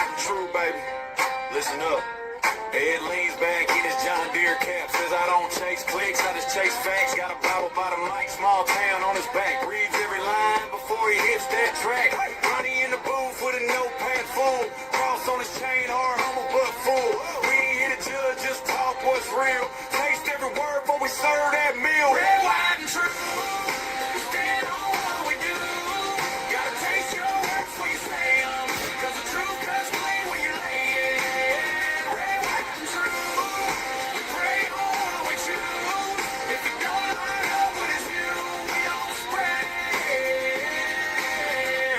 white and true, baby. Listen up. Ed leans back in his John Deere cap. Says I don't chase clicks, I just chase facts. Got a Bible by the mic, small town on his back. Reads every line before he hits that track. Ronnie in the booth with a notepad full. Cross on his chain, hard, humble but full. We ain't here to judge, just talk what's real. Taste every word before we serve that meal. Red, white, and true. Stand on what we do. Gotta taste your words before you say them. Cause the truth cuts clean when you lay it. Red, white, and true. We pray on what we choose. If you don't line up with his view, we don't spread it.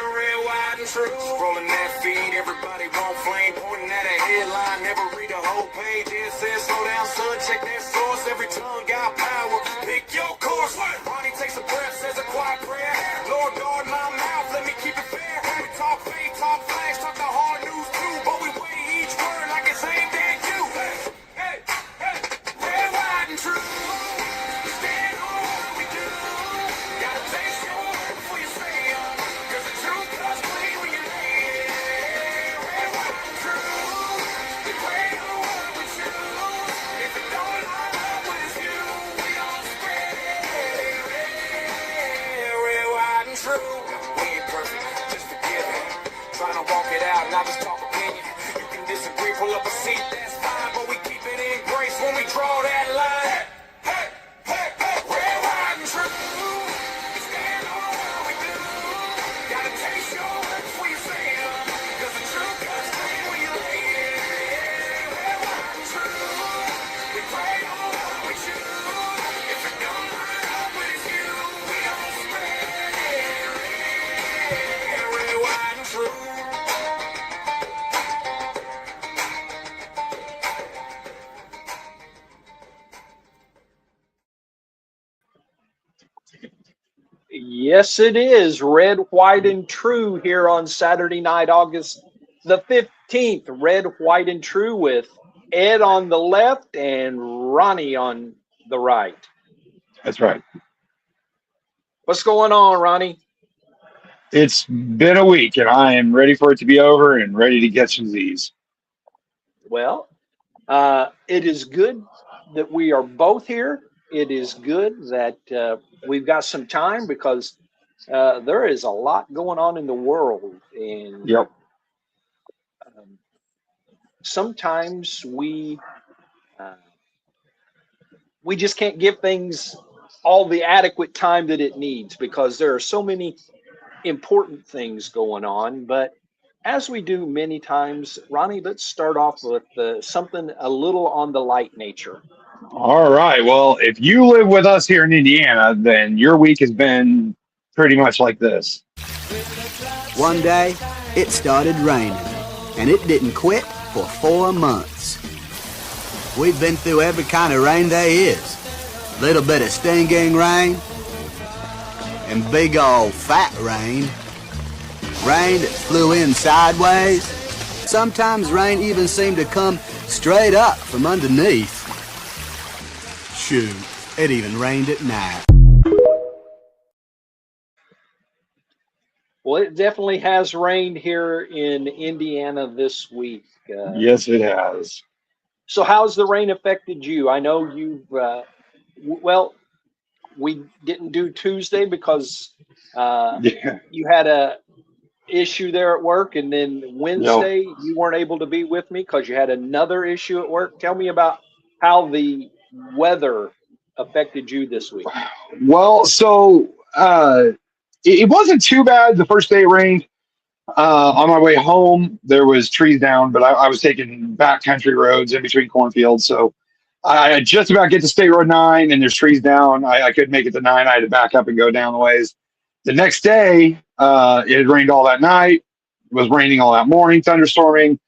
Red, white, and true. Rolling that feed, everybody want flame. Pointing at a headline, never read a whole page. It says slow down, son, check that source. Every tongue got power. Pick your course. Ronnie takes a breath, says a quiet prayer. Lord, guard my mouth, let me keep it fair. We talk faith, talk flash, talk the hard news too. But we weigh each word like it's aimed at you. Hey, hey, red, white, and true. Stand on what we do. Gotta taste your word before you say them. Cause the truth cuts clean when you lay it. Red, white, and true. We pray on what we choose. If it don't line up with his view, we don't spread it. Red, white, and true. We ain't perfect, just forgive it. Trying to walk it out, not just talk opinion. You can disagree, pull up a seat, that's fine. But we keep it in grace when we draw that line. Hey, hey, hey, red, white, and true. We stand on what we do. Gotta taste your words before you say them. Cause the truth cuts clean when you lay it. Red, white, and true. We pray on what we choose. If it don't line up with his view, we don't spread it. Red, white, and true. Yes, it is Red, White, and True here on Saturday night, August the 15th. Red, White, and True with Ed on the left and Ronnie on the right. That's right. What's going on, Ronnie? It's been a week, and I am ready for it to be over and ready to get some Z's. Well, it is good that we are both here. It is good that we've got some time because there is a lot going on in the world. And Yep. Sometimes we just can't give things all the adequate time that it needs because there are so many important things going on. But as we do many times, Ronnie, let's start off with something a little on the light nature. All right. Well, if you live with us here in Indiana, then your week has been pretty much like this. One day, it started raining, and it didn't quit for 4 months. We've been through every kind of rain there is. Little bit of stinging rain, and big old fat rain. Rain that flew in sideways. Sometimes rain even seemed to come straight up from underneath. Shoot, it even rained at night. Well, it definitely has rained here in Indiana this week. Yes, it has. So how's the rain affected you? I know you've, well, we didn't do Tuesday because you had a issue there at work, and then Wednesday you weren't able to be with me because you had another issue at work. Tell me about how the weather affected you this week. Well, so it wasn't too bad the first day it rained. On my way home, there was trees down, but I was taking backcountry roads in between cornfields. So I just about get to State Road 9 and there's trees down. I couldn't make it to 9. I had to back up and go down the ways. The next day, it had rained all that night. It was raining all that morning, thunderstorming.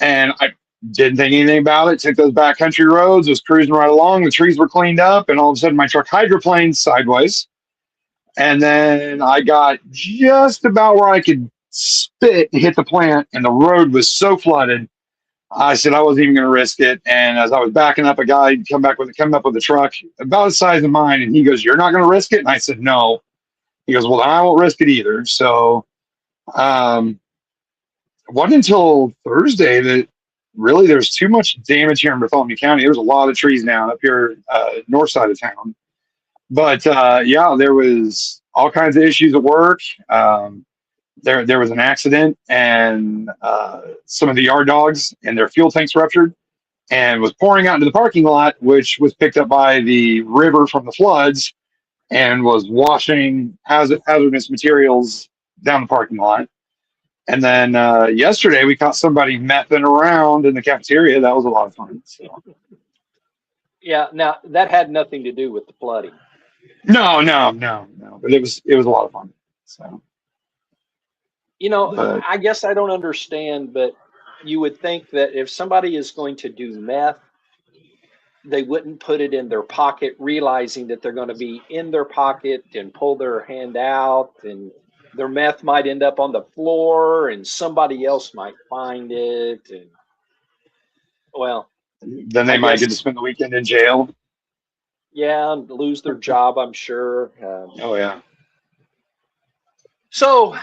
And I didn't think anything about it. Took those backcountry roads, was cruising right along. The trees were cleaned up, and all of a sudden my truck hydroplaned sideways. And then I got just about where I could spit and hit the plant, and the road was so flooded. I said I wasn't even going to risk it. And as I was backing up, a guy coming up with a truck about the size of mine, and he goes, "You're not going to risk it?" And I said, "No." He goes, "Well, then I won't risk it either." So wasn't until Thursday that really there's too much damage here in Bartholomew County. There's a lot of trees down up here, north side of town. But yeah, there was all kinds of issues at work. There was an accident, and some of the yard dogs and their fuel tanks ruptured and was pouring out into the parking lot, which was picked up by the river from the floods and was washing hazardous materials down the parking lot. And then yesterday we caught somebody messing around in the cafeteria. That was a lot of fun. So. Yeah. Now that had nothing to do with the flooding. No. But it was a lot of fun. So. I guess I don't understand, but you would think that if somebody is going to do meth, they wouldn't put it in their pocket, realizing that they're going to be in their pocket and pull their hand out, and their meth might end up on the floor and somebody else might find it. And well, then they might get to spend the weekend in jail. Yeah, and lose their job, I'm sure. Oh yeah. So,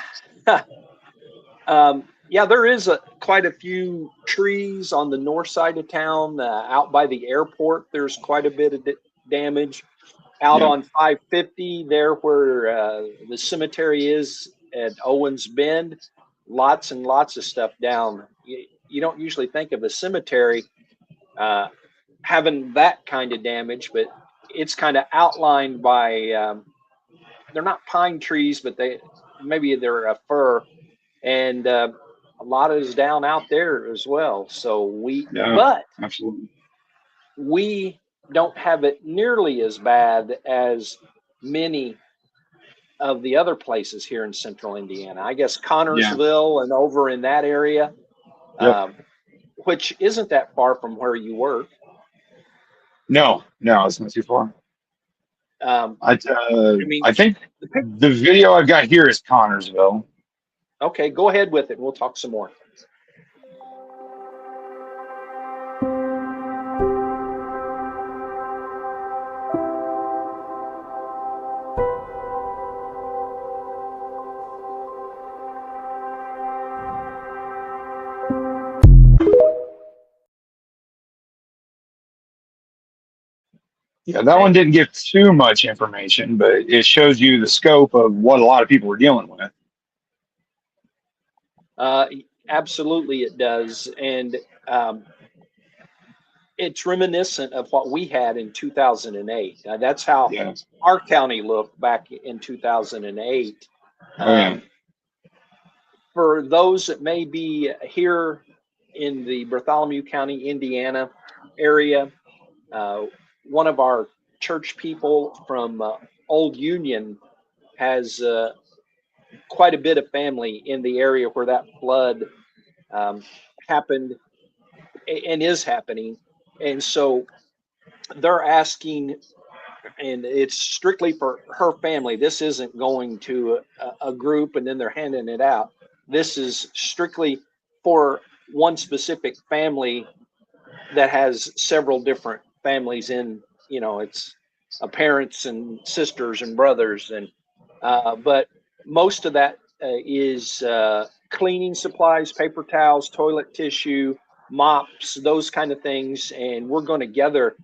yeah, there is quite a few trees on the north side of town. Out by the airport, there's quite a bit of damage. Out on 550, there where the cemetery is at Owens Bend, lots and lots of stuff down. You don't usually think of a cemetery having that kind of damage, but it's kind of outlined by, they're not pine trees, but maybe they're a fir, and a lot is down out there as well. So but absolutely, we don't have it nearly as bad as many of the other places here in central Indiana. I guess Connorsville and over in that area, which isn't that far from where you work. No, it's not too far. I think the video I've got here is Connorsville. Okay, go ahead with it. We'll talk some more. Yeah, that one didn't give too much information, but it shows you the scope of what a lot of people were dealing with. Absolutely, it does. And it's reminiscent of what we had in 2008. That's how our county looked back in 2008. For those that may be here in the Bartholomew County, Indiana area, one of our church people from Old Union has quite a bit of family in the area where that flood happened and is happening. And so they're asking, and it's strictly for her family. This isn't going to a group and then they're handing it out. This is strictly for one specific family that has several different families in, it's parents and sisters and brothers. And but most of that is cleaning supplies, paper towels, toilet tissue, mops, those kind of things. And we're going to gather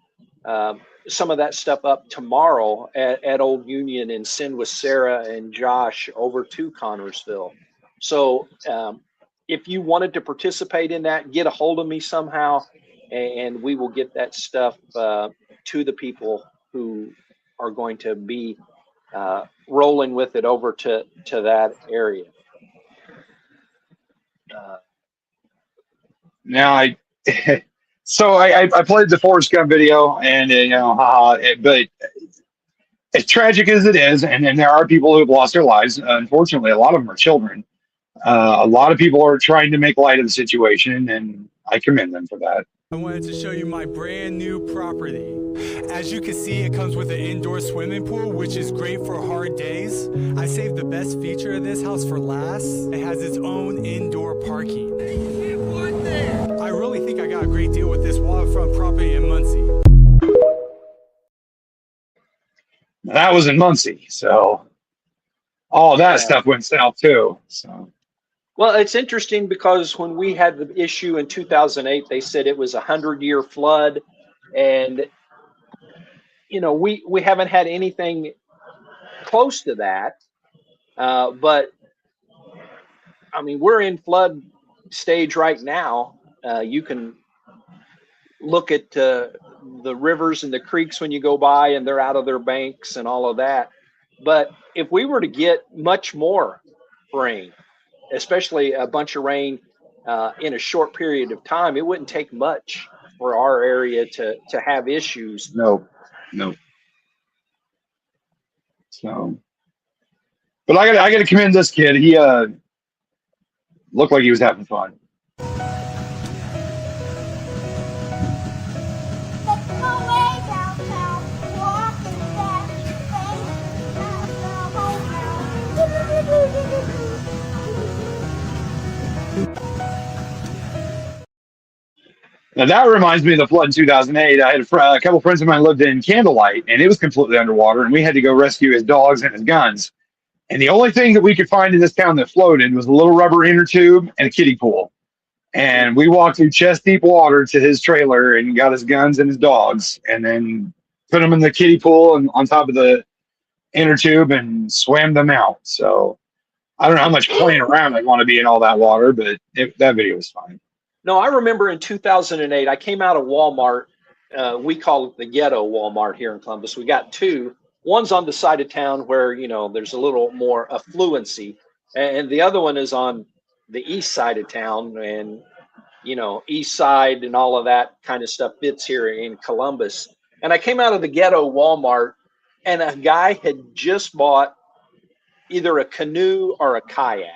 some of that stuff up tomorrow at Old Union and send with Sarah and Josh over to Connorsville. So if you wanted to participate in that, get a hold of me somehow, and we will get that stuff to the people who are going to be rolling with it over to that area. Now I played the Forrest Gump video, and but as tragic as it is, and there are people who have lost their lives. Unfortunately, a lot of them are children. A lot of people are trying to make light of the situation, and I commend them for that. I wanted to show you my brand new property. As you can see, it comes with an indoor swimming pool, which is great for hard days. I saved the best feature of this house for last. It has its own indoor parking. I really think I got a great deal with this waterfront property in Muncie. That was in Muncie, so all that stuff went south too. So Well, it's interesting because when we had the issue in 2008, they said it was a 100-year flood, and we haven't had anything close to that. But I mean, we're in flood stage right now. You can look at the rivers and the creeks when you go by, and they're out of their banks and all of that. But if we were to get much more rain, especially a bunch of rain in a short period of time, it wouldn't take much for our area to have issues. No. So, but I got to commend this kid. He looked like he was having fun. Now that reminds me of the flood in 2008. I had a couple friends of mine lived in Candlelight, and it was completely underwater, and we had to go rescue his dogs and his guns. And the only thing that we could find in this town that floated was a little rubber inner tube and a kiddie pool. And we walked through chest deep water to his trailer and got his guns and his dogs, and then put them in the kiddie pool and on top of the inner tube and swam them out. So I don't know how much playing around I'd want to be in all that water, but that video was fine. No, I remember in 2008, I came out of Walmart. We call it the ghetto Walmart here in Columbus. We got two. One's on the side of town where, there's a little more affluency. And the other one is on the east side of town. And, east side and all of that kind of stuff fits here in Columbus. And I came out of the ghetto Walmart, and a guy had just bought either a canoe or a kayak.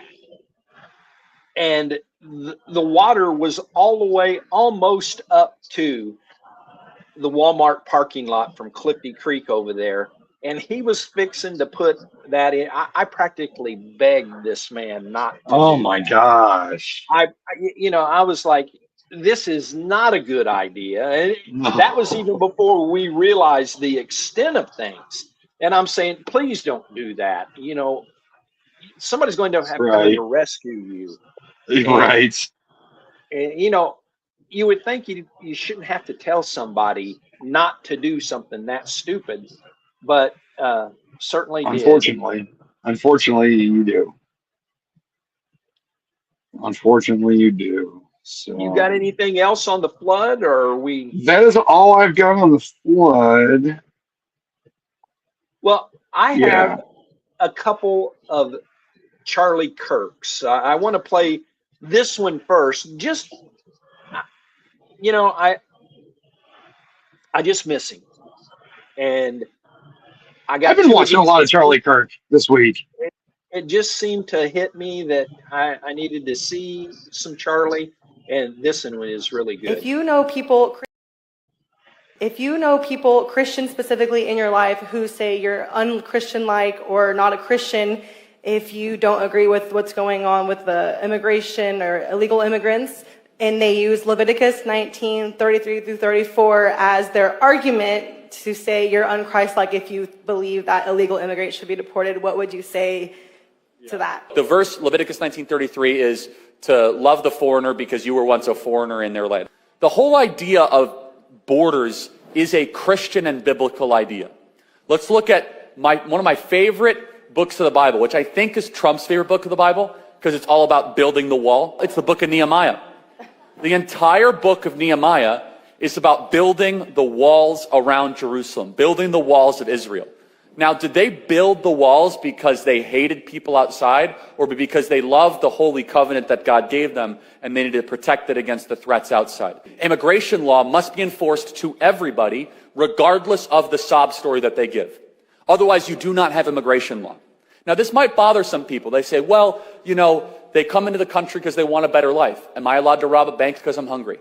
And the water was all the way almost up to the Walmart parking lot from Clifty Creek over there. And he was fixing to put that in. I practically begged this man not to. Oh my gosh. I was like, this is not a good idea. And that was even before we realized the extent of things. And I'm saying, please don't do that. Somebody's going to have to come to rescue you. Right. And you would think you shouldn't have to tell somebody not to do something that stupid, but certainly Unfortunately, you do. Unfortunately, you do. So, you got anything else on the flood, or are we? That is all I've got on the flood. Well, I have a couple of Charlie Kirks. I want to play this one first. Just, I just miss him. And I've been watching a lot of Charlie Kirk this week. It just seemed to hit me that I needed to see some Charlie, and this one is really good. If you know people, Christians specifically in your life, who say you're unchristian-like or not a Christian, if you don't agree with what's going on with the immigration or illegal immigrants, and they use Leviticus 19:33 through 34 as their argument to say you're unchristlike if you believe that illegal immigrants should be deported, what would you say to that? The verse Leviticus 19:33 is to love the foreigner because you were once a foreigner in their land. The whole idea of borders is a Christian and biblical idea. Let's look at one of my favorite books of the Bible, which I think is Trump's favorite book of the Bible, because it's all about building the wall. It's the book of Nehemiah. The entire book of Nehemiah is about building the walls around Jerusalem, building the walls of Israel. Now, did they build the walls because they hated people outside, or because they loved the holy covenant that God gave them and they needed to protect it against the threats outside? Immigration law must be enforced to everybody, regardless of the sob story that they give. Otherwise, you do not have immigration law. Now, this might bother some people. They say, well, they come into the country because they want a better life. Am I allowed to rob a bank because I'm hungry?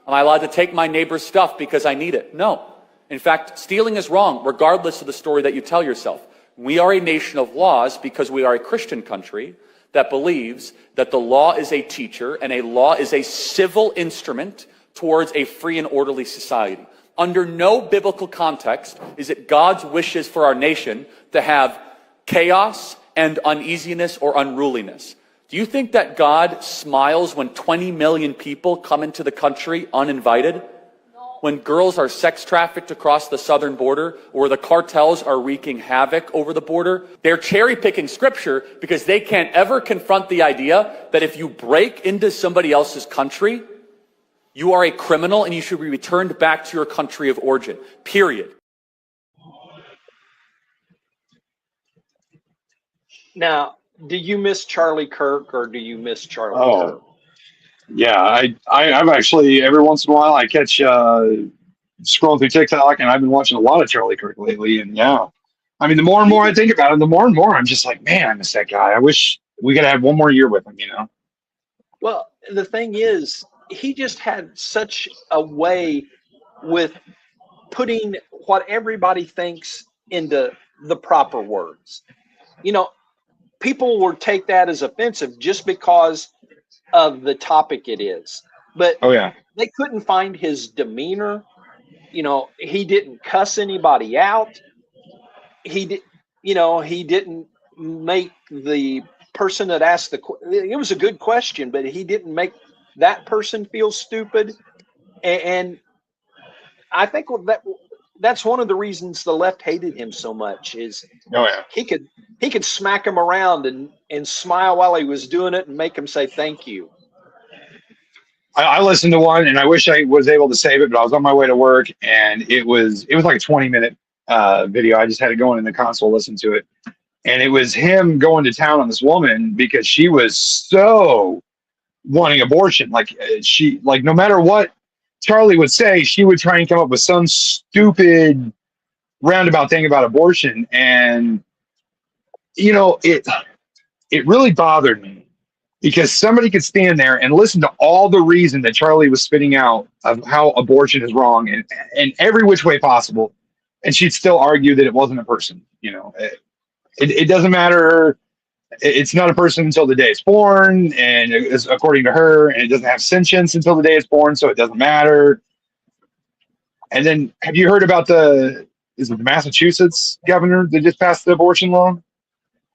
Am I allowed to take my neighbor's stuff because I need it? No. In fact, stealing is wrong, regardless of the story that you tell yourself. We are a nation of laws because we are a Christian country that believes that the law is a teacher and a law is a civil instrument towards a free and orderly society. Under no biblical context is it God's wishes for our nation to have chaos and uneasiness or unruliness. Do you think that God smiles when 20 million people come into the country uninvited? When girls are sex trafficked across the southern border, or the cartels are wreaking havoc over the border? They're cherry picking scripture because they can't ever confront the idea that if you break into somebody else's country, you are a criminal and you should be returned back to your country of origin, period. Now, do you miss Charlie Kirk or do you miss Charlie Kirk? Yeah, I've actually, every once in a while I catch scrolling through TikTok, and I've been watching a lot of Charlie Kirk lately. And yeah, I mean, the more and more I think about him, the more and more I'm just like, man, I miss that guy. I wish we could have one more year with him, you know? Well, the thing is, he just had such a way with putting what everybody thinks into the proper words. You know, people would take that as offensive just because of the topic it is. But Oh yeah, they couldn't find his demeanor. You know, he didn't cuss anybody out. He did, you know, he didn't make the person that asked it was a good question, but he didn't make that person feel stupid. And I think that's one of the reasons the left hated him so much is oh yeah. he could smack him around and smile while he was doing it and make him say thank you. I listened to one, and I wish I was able to save it, but I was on my way to work, and it was like a 20-minute video. I just had to go in the console, listen to it, and it was him going to town on this woman because she was so wanting abortion. Like no matter what Charlie would say, she would try and come up with some stupid roundabout thing about abortion, and you know it really bothered me. Because somebody could stand there and listen to all the reason that Charlie was spitting out of how abortion is wrong in every which way possible, and she'd still argue that it wasn't a person. You know, it doesn't matter. It's not a person until the day it's born, and it's according to her, and it doesn't have sentience until the day it's born, so it doesn't matter. And then, have you heard about the Massachusetts governor that just passed the abortion law?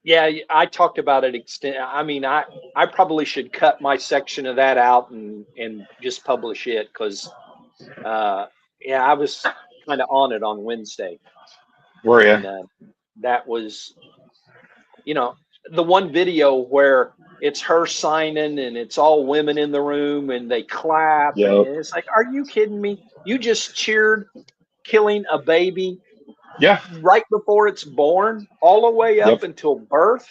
Yeah, I talked about it I mean, I probably should cut my section of that out and just publish it because, yeah, I was kind of on it on Wednesday. Were you? And, that was, you know, the one video where it's her signing and it's all women in the room and they clap. Yep. And it's like, are you kidding me? You just cheered killing a baby. Yeah. Right before it's born, all the way up until birth.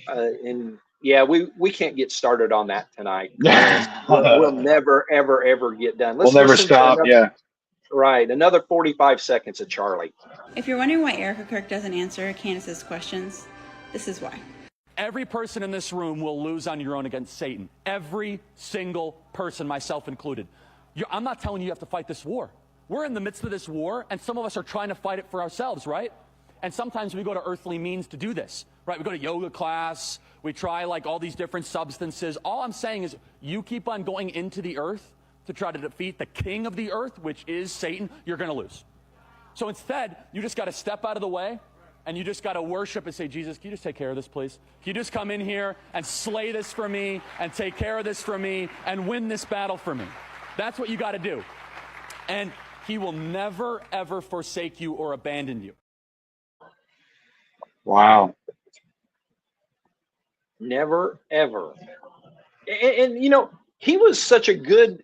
And yeah, we can't get started on that tonight. We'll never, ever, ever get done. We'll never stop. Yeah. Right. Another 45 seconds of Charlie. If you're wondering why Erica Kirk doesn't answer Candace's questions, this is why. Every person in this room will lose on your own against Satan. Every single person, myself included. I'm not telling you you have to fight this war. We're in the midst of this war, and some of us are trying to fight it for ourselves, right? And sometimes we go to earthly means to do this, right? We go to yoga class, we try like all these different substances. All I'm saying is you keep on going into the earth to try to defeat the king of the earth, which is Satan, you're going to lose. So instead, you just got to step out of the way, and you just got to worship and say, Jesus, can you just take care of this, please? Can you just come in here and slay this for me and take care of this for me and win this battle for me? That's what you got to do. And he will never, ever forsake you or abandon you. Wow. Never, ever. And, you know, he was such a good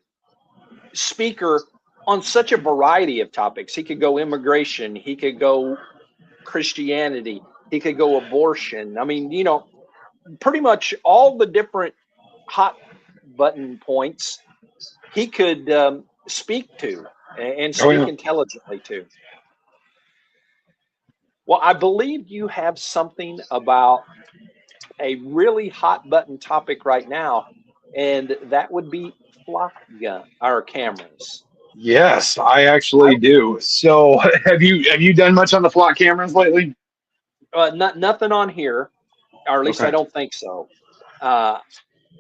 speaker on such a variety of topics. He could go immigration. He could go Christianity. He could go abortion. I mean, you know, pretty much all the different hot button points he could speak to. And speak intelligently too. Well, I believe you have something about a really hot button topic right now, and that would be flock gun or cameras. Yes, I actually do. So, have you done much on the flock cameras lately? Nothing on here, or at least I don't think so.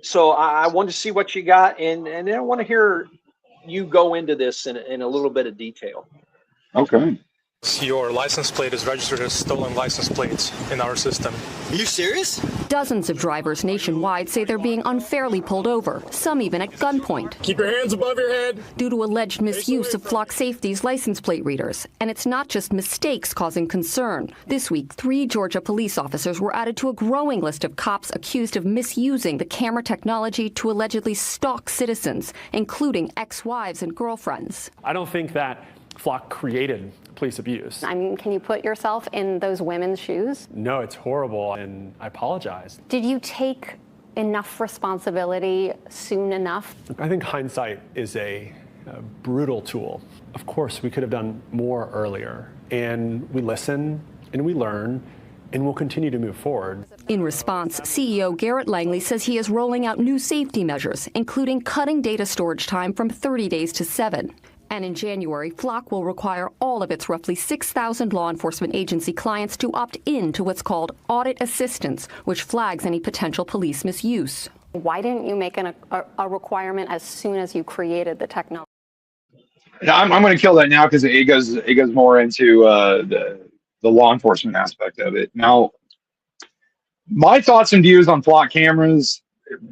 So I wanted to see what you got, and then I want to hear you go into this in a little bit of detail. Okay. Your license plate is registered as stolen license plates in our system. Are you serious? Dozens of drivers nationwide say they're being unfairly pulled over, some even at gunpoint. Keep your hands above your head. Due to alleged misuse of Flock Safety's license plate readers. And it's not just mistakes causing concern. This week, 3 Georgia police officers were added to a growing list of cops accused of misusing the camera technology to allegedly stalk citizens, including ex-wives and girlfriends. I don't think that Flock created police abuse. I mean, can you put yourself in those women's shoes? No, it's horrible, and I apologize. Did you take enough responsibility soon enough? I think hindsight is a brutal tool. Of course, we could have done more earlier, and we listen, and we learn, and we'll continue to move forward. In response, CEO Garrett Langley says he is rolling out new safety measures, including cutting data storage time from 30 days to 7. And in January, Flock will require all of its roughly 6,000 law enforcement agency clients to opt in to what's called audit assistance, which flags any potential police misuse. Why didn't you make a requirement as soon as you created the technology? I'm going to kill that now because it goes more into the law enforcement aspect of it. Now, my thoughts and views on Flock cameras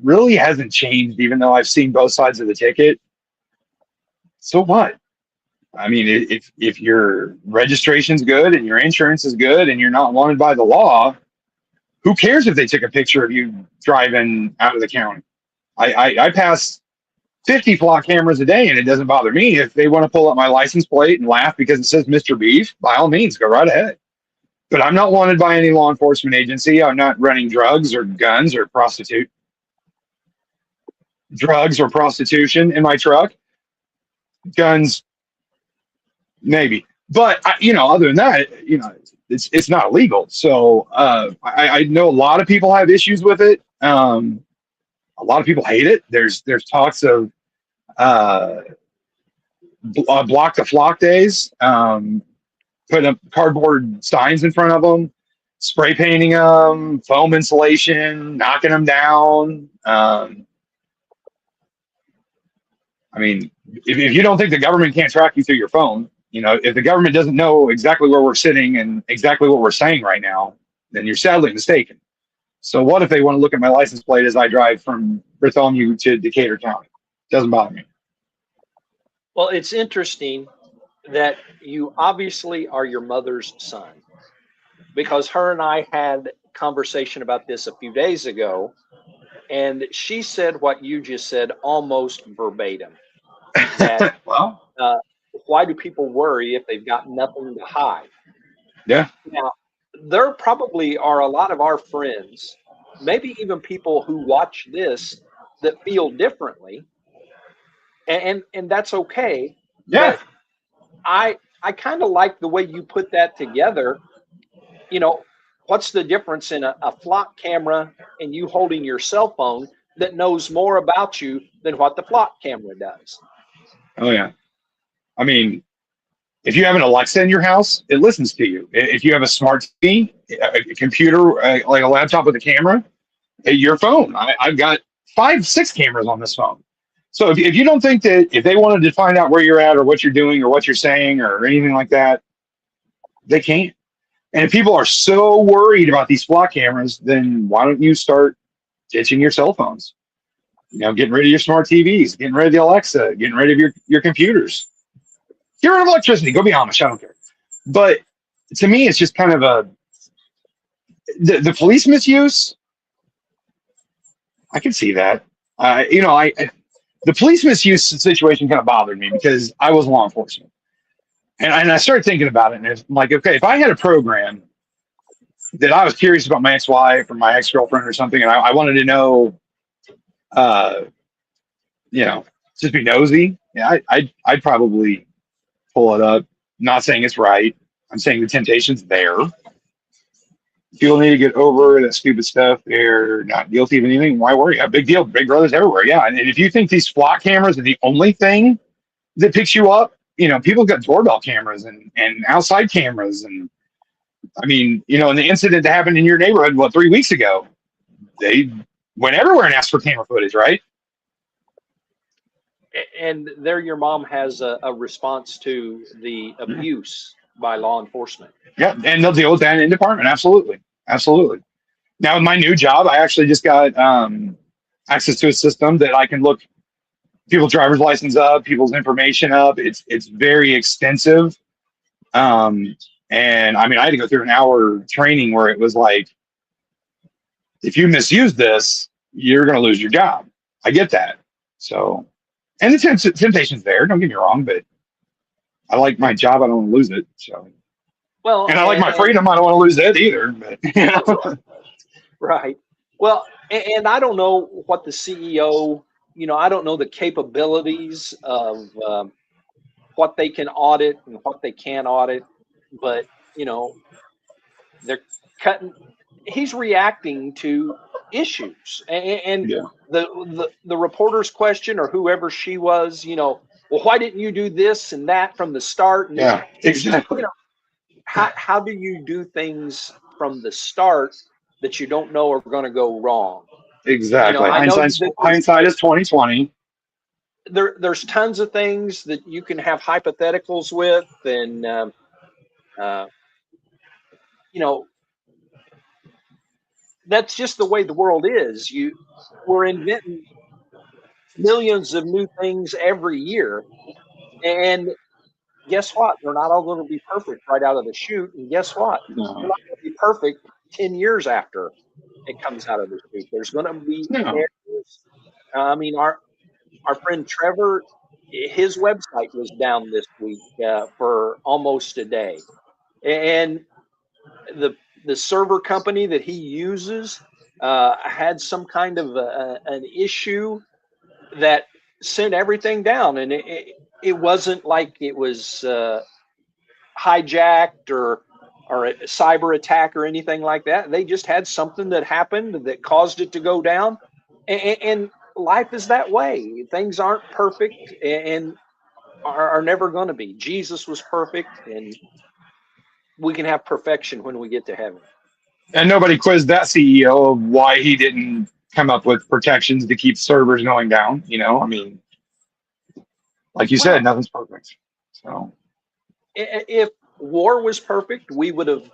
really hasn't changed, even though I've seen both sides of the ticket. So what? I mean, if your registration's good and your insurance is good and you're not wanted by the law, who cares if they took a picture of you driving out of the county? I pass 50 Flock cameras a day and it doesn't bother me. If they want to pull up my license plate and laugh because it says Mr. Beef, by all means, go right ahead. But I'm not wanted by any law enforcement agency. I'm not running drugs or guns or drugs or prostitution in my truck. Guns, maybe, but other than that, it's not illegal. So I know a lot of people have issues with it. A lot of people hate it. There's talks of block the Flock days, putting up cardboard signs in front of them, spray painting them, foam insulation, knocking them down. I mean, if you don't think the government can't track you through your phone, if the government doesn't know exactly where we're sitting and exactly what we're saying right now, then you're sadly mistaken. So what if they want to look at my license plate as I drive from Bartholomew to Decatur County? Doesn't bother me. Well, it's interesting that you obviously are your mother's son, because her and I had a conversation about this a few days ago, and she said what you just said almost verbatim. That, well, why do people worry if they've got nothing to hide? Yeah. Now, there probably are a lot of our friends, maybe even people who watch this, that feel differently, and that's okay. Yeah. But I kind of like the way you put that together. What's the difference in a Flock camera and you holding your cell phone that knows more about you than what the Flock camera does? Oh, yeah. I mean, if you have an Alexa in your house, it listens to you. If you have a smart TV, a computer, like a laptop with a camera, your phone. I've got 5-6 cameras on this phone. So if you don't think that if they wanted to find out where you're at or what you're doing or what you're saying or anything like that, they can't. And if people are so worried about these Flock cameras, then why don't you start ditching your cell phones? Getting rid of your smart TVs, getting rid of the Alexa, getting rid of your computers. Get rid of electricity. Go be Amish. I don't care. But to me, it's just kind of the police misuse. I can see that. The police misuse situation kind of bothered me because I was law enforcement. And I started thinking about it, and it's like, okay, if I had a program that I was curious about my ex-wife or my ex-girlfriend or something, and I wanted to know, just be nosy, yeah, I'd probably pull it up. Not saying it's right. I'm saying the temptation's there. People need to get over that stupid stuff. They're not guilty of anything. Why worry? A big deal. Big Brother's everywhere. Yeah, and if you think these Flock cameras are the only thing that picks you up, people got doorbell cameras and outside cameras. And I mean, and the incident that happened in your neighborhood, 3 weeks ago, they went everywhere and asked for camera footage, right? And there your mom has a response to the abuse by law enforcement. Yeah, and they'll deal with that in department. Absolutely, absolutely. Now, with my new job, I actually just got access to a system that I can look people's driver's license up, people's information up. It's very extensive. And I mean, I had to go through an hour training where it was like, if you misuse this, you're going to lose your job. I get that. So, and the temptation's there. Don't get me wrong, but I like my job. I don't want to lose it. So, well, and I like my freedom. I don't want to lose that either. But, you know. Right. Well, and I don't know what the CEO, I don't know the capabilities of what they can audit and what they can't audit, but, they're cutting. He's reacting to issues, and Yeah. the reporter's question, or whoever she was, well, why didn't you do this and that from the start? And Yeah, exactly. How do you do things from the start that you don't know are going to go wrong? Exactly. I know Hindsight is 20/20. There's tons of things that you can have hypotheticals with, and that's just the way the world is. We're inventing millions of new things every year, and guess what? They're not all going to be perfect right out of the chute. And guess what? No. They're not going to be perfect 10 years after it comes out of the chute. There's going to be errors. I mean, our friend Trevor, his website was down this week for almost a day, and the server company that he uses had some kind of an issue that sent everything down, and it wasn't like it was hijacked or a cyber attack or anything like that. They just had something that happened that caused it to go down, and life is that way. Things aren't perfect and are never going to be. Jesus was perfect, and we can have perfection when we get to heaven. And nobody quizzed that CEO of why he didn't come up with protections to keep servers going down. I mean, like you said, nothing's perfect. So, if war was perfect, we would have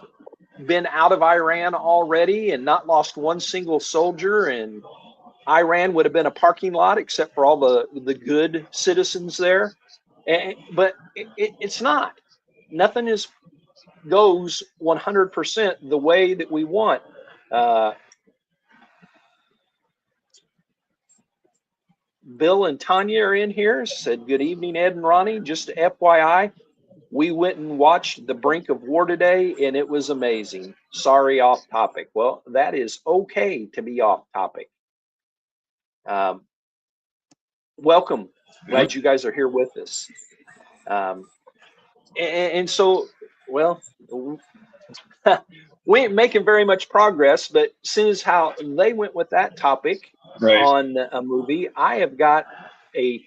been out of Iran already and not lost one single soldier, and Iran would have been a parking lot except for all the good citizens there. But it's not. Nothing goes 100% the way that we want. Bill and Tanya are in here. Said, good evening, Ed and Ronnie. Just FYI, we went and watched The Brink of War today, and it was amazing. Sorry, off topic. Well, that is okay to be off topic. Welcome. Glad you guys are here with us. And so, well, we ain't making very much progress, but since how they went with that topic on a movie, I have got a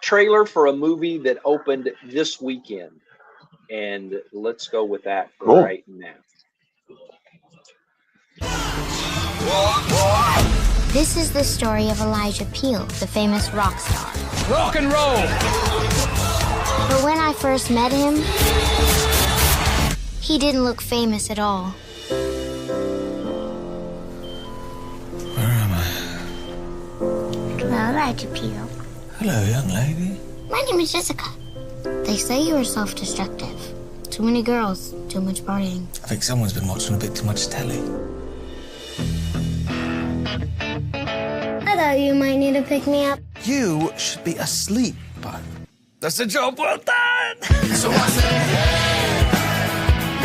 trailer for a movie that opened this weekend, and let's go with that right now. This is the story of Elijah Peel, the famous rock star. Rock and roll! But when I first met him, he didn't look famous at all. Where am I? Hello, Elijah Peel. Hello, young lady. My name is Jessica. They say you are self-destructive. Too many girls, too much partying. I think someone's been watching a bit too much telly. I thought you might need to pick me up. You should be asleep, but that's a job well done. So I said, hey,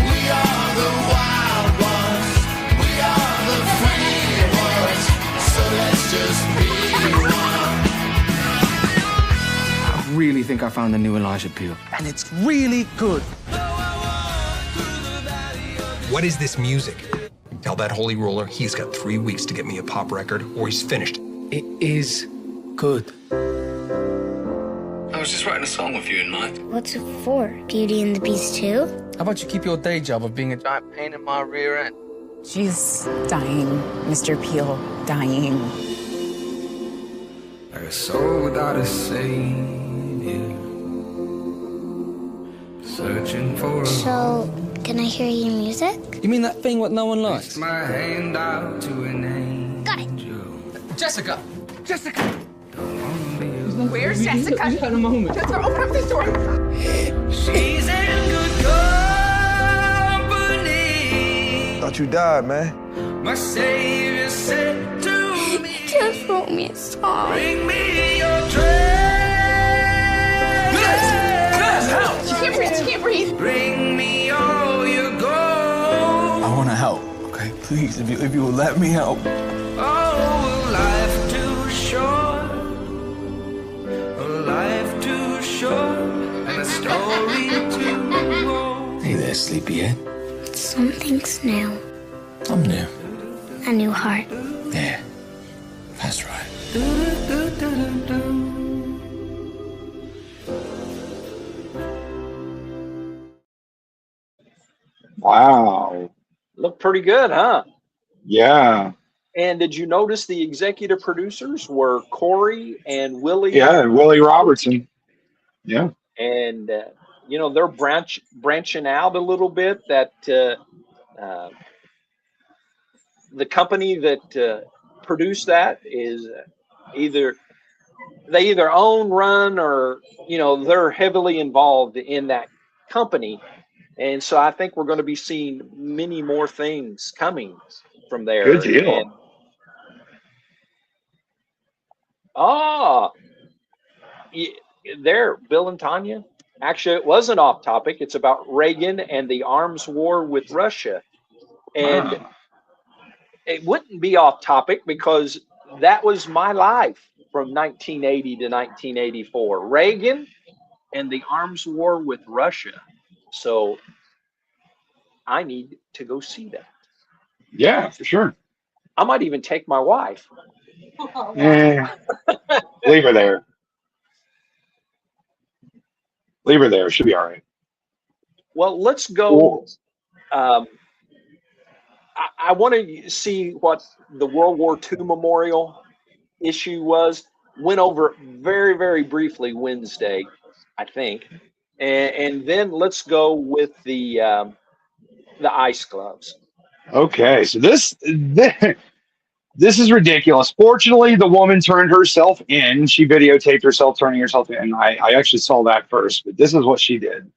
we are the wild ones. We are the free ones. So let's just be one. I really think I found the new Elijah Peel. And it's really good. What is this music? Tell that holy roller he's got 3 weeks to get me a pop record or he's finished. It is good. I was just writing a song with you in mind. What's it for? Beauty and the Beast 2? How about you keep your day job of being a giant pain in my rear end? She's dying, Mr. Peel, dying. Like a soul without a savior, searching So, can I hear your music? You mean that thing what no one likes? My hand out to an angel. Got it. Jessica! Jessica! Where's Jessica? Just had a moment. Jessica, open up this door. She's in good company. Thought you died, man. My savior said to me, Just wrote me a song. bring me your treasure. Help! She can't breathe. She can't breathe. Bring me all your gold. I want to help, okay? Please, if you will let me help. Oh, life too short. A life too short. And a story too old. Hey there, sleepyhead. Something's new. I'm new. A new heart. Yeah, that's right. Wow. Looked pretty good, huh? Yeah. And did you notice the executive producers were Corey and Willie? Yeah, Willie Robertson. Yeah. And they're branching out a little bit. That the company that produced that is either own, run, or they're heavily involved in that company. And so I think we're going to be seeing many more things coming from there. Good deal. And, there, Bill and Tanya. Actually, it wasn't off topic. It's about Reagan and the arms war with Russia. And it wouldn't be off topic because that was my life from 1980 to 1984. Reagan and the arms war with Russia. So I need to go see that. Yeah, for sure. I might even take my wife. Leave her there. Leave her there. She'll be all right. Well, let's go. I want to see what the World War II memorial issue was. Went over very, very briefly Wednesday, I think. And then let's go with the ice gloves. Okay, so this is ridiculous. Fortunately, the woman turned herself in. She videotaped herself turning herself in. I actually saw that first, but this is what she did.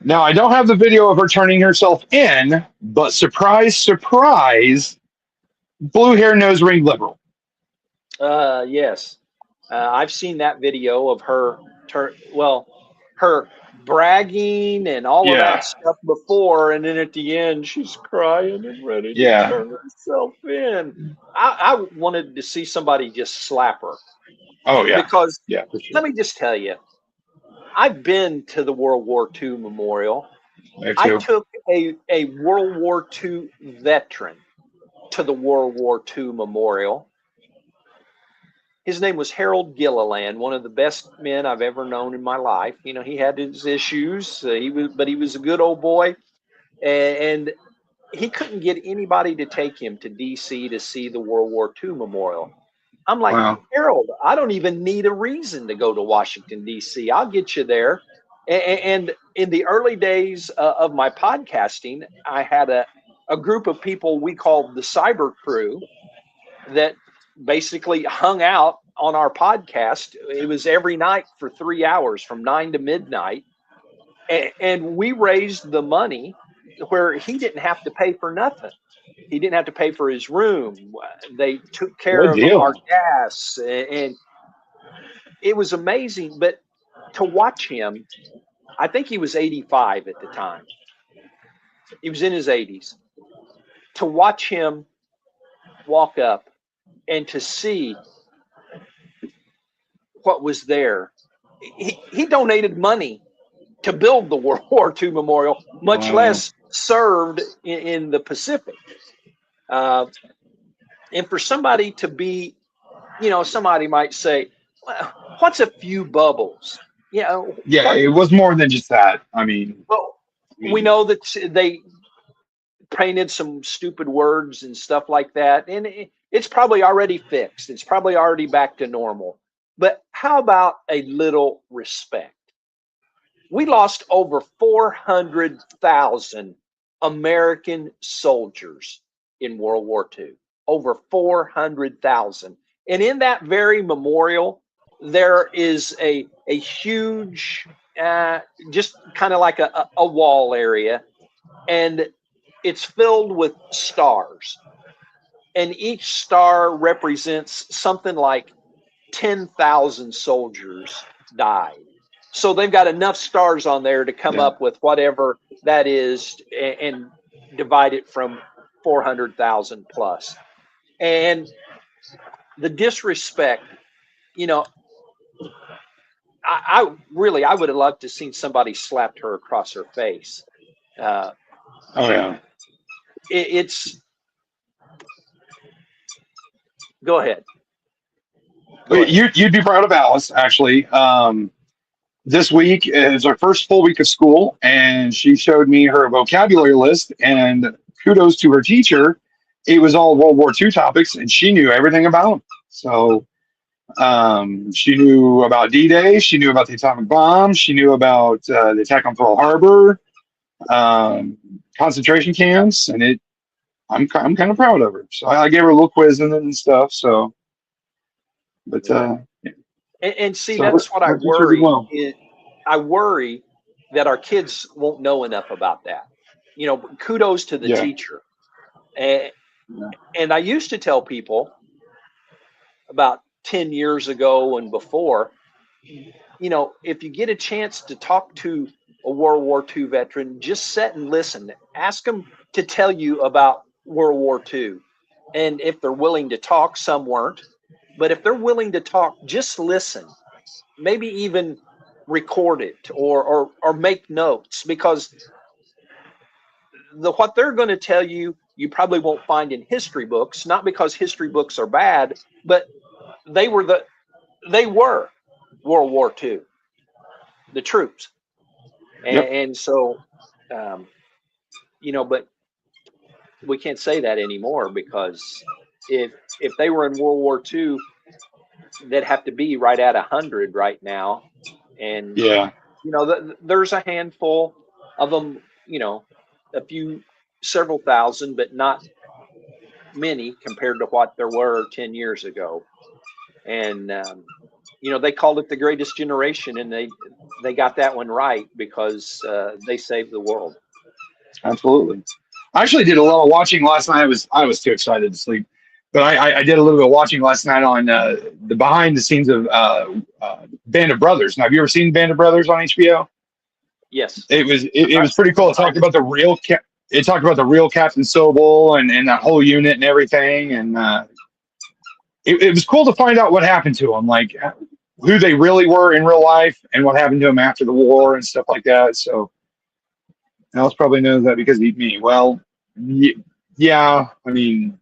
Now, I don't have the video of her turning herself in, but surprise, surprise, blue hair, nose ring liberal. Yes. I've seen that video of her her bragging and all of that stuff before, and then at the end she's crying and ready to turn herself in. I wanted to see somebody just slap her. Oh yeah. Because for sure. let me just tell you, I've been to the World War II memorial. I took a World War II veteran to the World War II memorial. His name was Harold Gilliland, one of the best men I've ever known in my life. He had his issues, but he was a good old boy, and he couldn't get anybody to take him to D.C. to see the World War II memorial. I'm like, wow. Harold, I don't even need a reason to go to Washington, D.C. I'll get you there. And in the early days of my podcasting, I had a group of people we called the Cyber Crew that basically hung out on our podcast. It was every night for 3 hours from 9 to midnight. And we raised the money where he didn't have to pay for nothing. He didn't have to pay for his room. They took care of our gas, and it was amazing. But to watch him, I think he was 85 at the time. He was in his 80s. To watch him walk up and to see what was there, he donated money to build the World War II memorial, much less served in the Pacific. And for somebody to be, somebody might say, well, what's a few bubbles? Yeah, it was more than just that. I mean, well, we know that they painted some stupid words and stuff like that, and it's probably already fixed. It's probably already back to normal. But how about a little respect? We lost over 400,000 American soldiers in World War II. Over 400,000. And in that very memorial, there is a huge, just kind of like a wall area, and it's filled with stars. And each star represents something like 10,000 soldiers died. So they've got enough stars on there to come up with whatever that is and divide it from 400,000 plus. And the disrespect, I would have loved to seen somebody slapped her across her face. Oh yeah. It's go ahead. You'd be proud of Alice, actually. This week is our first full week of school, and she showed me her vocabulary list, and kudos to her teacher. It was all World War II topics, and she knew everything about them. So she knew about D-Day, she knew about the atomic bomb, she knew about the attack on Pearl Harbor, concentration camps, and I'm kind of proud of her. So I gave her a little quiz and stuff. So, but and see, so that's what I worry. well. I worry that our kids won't know enough about that. Kudos to the teacher. And I used to tell people about 10 years ago and before, if you get a chance to talk to a World War II veteran, just sit and listen. Ask them to tell you about World War II. And if they're willing to talk, some weren't. But if they're willing to talk, just listen. Maybe even record it or make notes, because what they're going to tell you, you probably won't find in history books. Not because history books are bad, but they were World War II, the troops, and so but we can't say that anymore, because if they were in World War II, they'd have to be right at 100 right now, and there's a handful of them, several thousand, but not many compared to what there were 10 years ago. And they called it the greatest generation, and they got that one right, because they saved the world. Absolutely. I actually did a lot of watching last night. I was too excited to sleep, but I did a little bit of watching last night on the behind the scenes of Band of Brothers. Now, have you ever seen Band of Brothers on HBO? Yes. It was pretty cool. It talked about the real Captain Sobel and that whole unit and everything, and it was cool to find out what happened to them, like who they really were in real life and what happened to them after the war and stuff like that. So Alice probably knows that because of me. Well, yeah, I mean,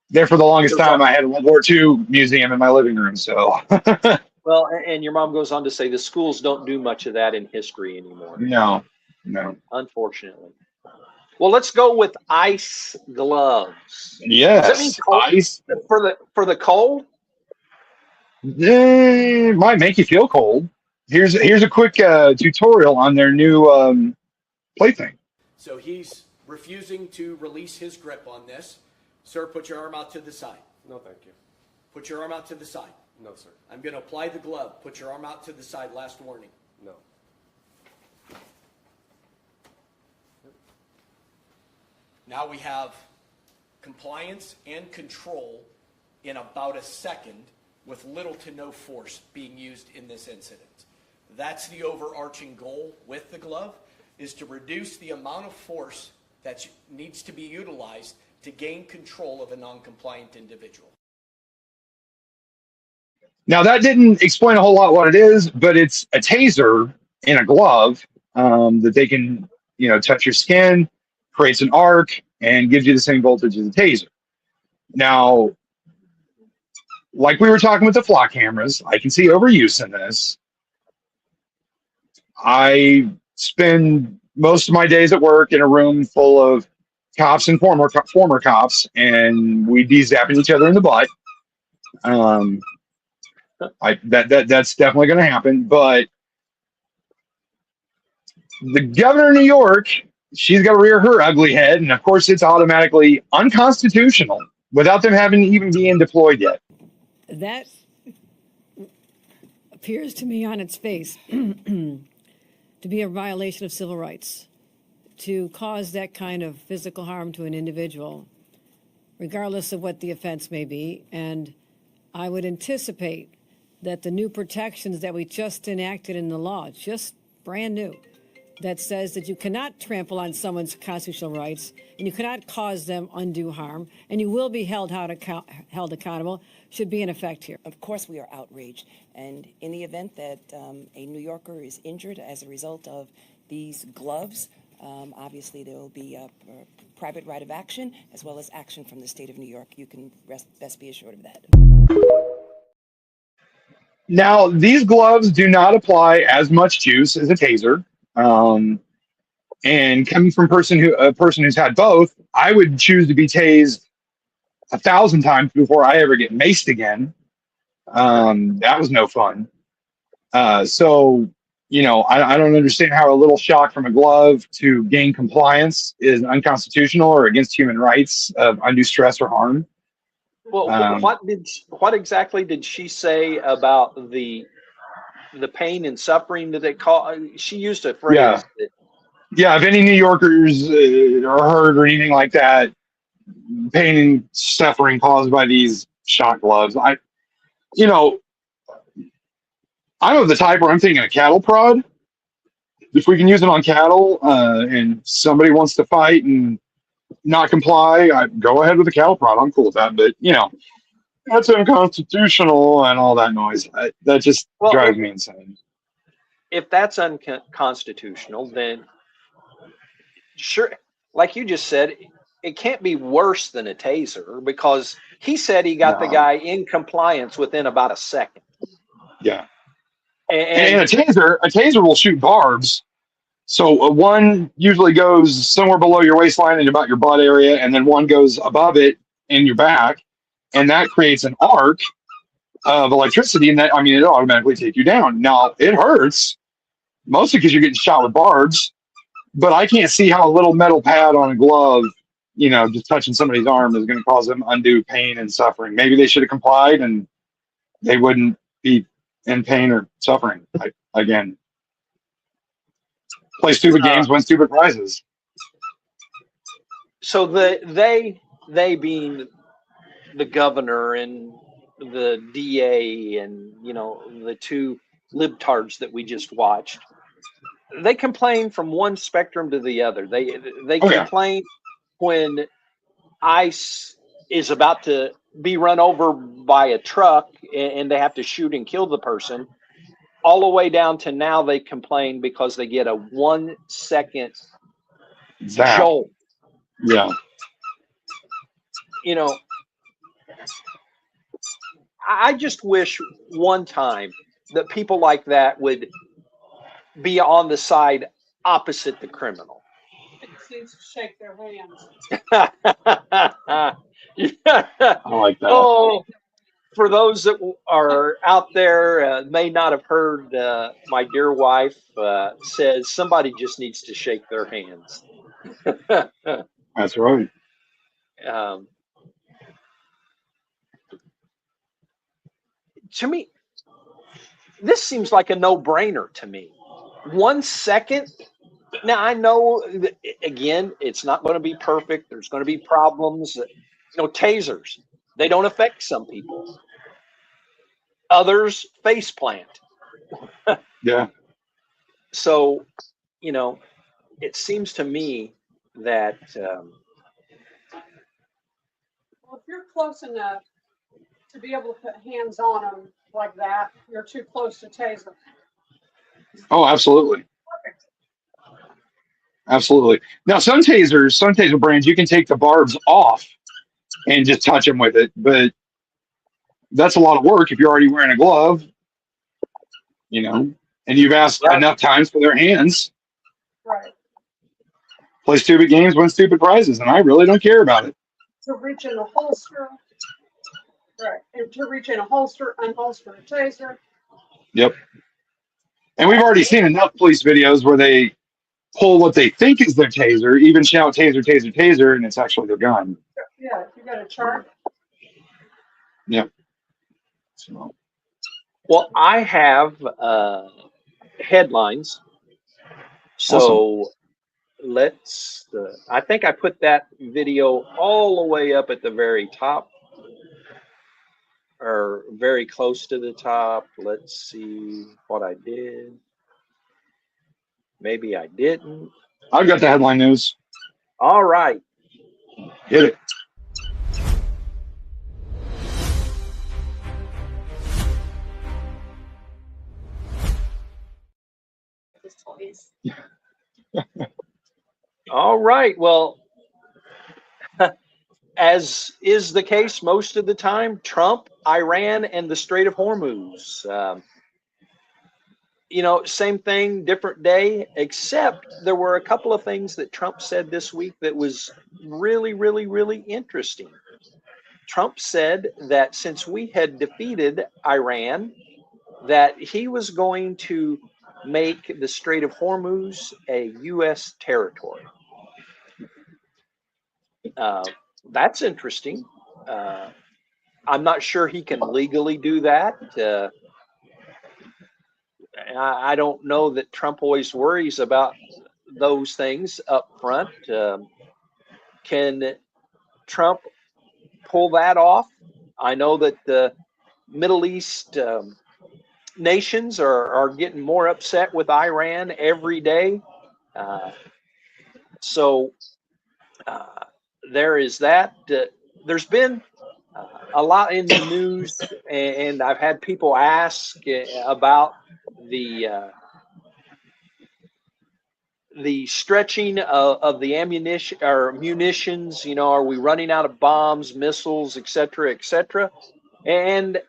there for the longest time, I had a World War II museum in my living room. So, well, and your mom goes on to say the schools don't do much of that in history anymore. No, unfortunately. Well, let's go with ice gloves. Yes, does that mean cold? Ice for the cold. Might make you feel cold. Here's a quick tutorial on their new plaything. So he's refusing to release his grip on this. Sir, put your arm out to the side. No, thank you. Put your arm out to the side. No, sir. I'm going to apply the glove. Put your arm out to the side. Last warning. No. Now we have compliance and control in about a second, with little to no force being used in this incident. That's the overarching goal with the glove, is to reduce the amount of force that needs to be utilized to gain control of a non-compliant individual. Now, that didn't explain a whole lot what it is, but it's a taser in a glove that they can, touch your skin, creates an arc, and gives you the same voltage as a taser. Now, like we were talking with the flock cameras, I can see overuse in this. I spend most of my days at work in a room full of cops and former cops, and we be zapping each other in the butt. That's definitely going to happen. But the governor of New York, she's got to rear her ugly head, and of course, it's automatically unconstitutional without them having even being deployed yet. That appears to me on its face to be a violation of civil rights. To cause that kind of physical harm to an individual, regardless of what the offense may be. And I would anticipate that the new protections that we just enacted in the law, just brand new, that says that you cannot trample on someone's constitutional rights and you cannot cause them undue harm and you will be held accountable, should be in effect here. Of course we are outraged. And in the event that a New Yorker is injured as a result of these gloves, obviously, there will be a private right of action as well as action from the state of New York. You can best be assured of that. Now, these gloves do not apply as much juice as a taser. And coming from a person who's had both, I would choose to be tased 1,000 times before I ever get maced again. That was no fun. So, you know, I don't understand how a little shock from a glove to gain compliance is unconstitutional or against human rights of undue stress or harm. Well, what exactly did she say about the pain and suffering that it caused? She used a phrase. Yeah. Yeah, if any New Yorkers are hurt or anything like that, pain and suffering caused by these shock gloves. I'm of the type where I'm thinking a cattle prod. If we can use it on cattle and somebody wants to fight and not comply, I go ahead with the cattle prod. I'm cool with that. But, you know, that's unconstitutional and all that noise. That just drives me insane. If that's unconstitutional, then sure, like you just said, it can't be worse than a taser because he said he got the guy in compliance within about a second. Yeah. And a taser will shoot barbs. So one usually goes somewhere below your waistline and about your butt area, and then one goes above it in your back, and that creates an arc of electricity, and that, I mean, it'll automatically take you down. Now, it hurts, mostly because you're getting shot with barbs, but I can't see how a little metal pad on a glove, you know, just touching somebody's arm is going to cause them undue pain and suffering. Maybe they should have complied, and they wouldn't be in pain or suffering. Again, play stupid games, win stupid prizes. So they being the governor and the DA and, you know, the two libtards that we just watched, they complain from one spectrum to the other. They complain when ICE is about to be run over by a truck and they have to shoot and kill the person, all the way down to now they complain because they get a 1 second jolt. Yeah. You know, I just wish one time that people like that would be on the side opposite the criminal. It seems to shake their hands. I like that. Oh, for those that are out there, may not have heard, my dear wife says somebody just needs to shake their hands. That's right. To me, this seems like a no-brainer to me. 1 second. Now, I know, that, again, it's not going to be perfect. There's going to be problems. You know, tasers, they don't affect some people. Others face plant. Yeah. So, you know, it seems to me that Well, if you're close enough to be able to put hands on them like that, you're too close to taser. Oh, absolutely. Absolutely. Now, some taser brands, you can take the barbs off and just touch them with it. But that's a lot of work if you're already wearing a glove, you know, and you've asked Right. enough times for their hands. Right. Play stupid games, win stupid prizes, and I really don't care about it. To reach in a holster. Right. And to reach in a holster, unholster a taser. Yep. And we've already seen enough police videos where they pull what they think is their taser, even shout taser, taser, taser, and it's actually their gun. Yeah, you got a chart. Yep. So. Well, I have headlines. So let's, I think I put that video all the way up at the very top, or very close to the top. Let's see what I did. Maybe I didn't. I've got the headline news. All right. Hit it. All right. Well, as is the case most of the time, Trump, Iran, and the Strait of Hormuz. You know, same thing, different day, except there were a couple of things that Trump said this week that was really, really, really interesting. Trump said that since we had defeated Iran, that he was going to make the Strait of Hormuz a U.S. territory. That's interesting. I'm not sure he can legally do that. I don't know that Trump always worries about those things up front. Can Trump pull that off? I know that the Middle East nations are getting more upset with Iran every day. So there is that. There's been a lot in the news, and I've had people ask about the stretching of the ammunition or munitions. You know, are we running out of bombs, missiles, et cetera, et cetera? And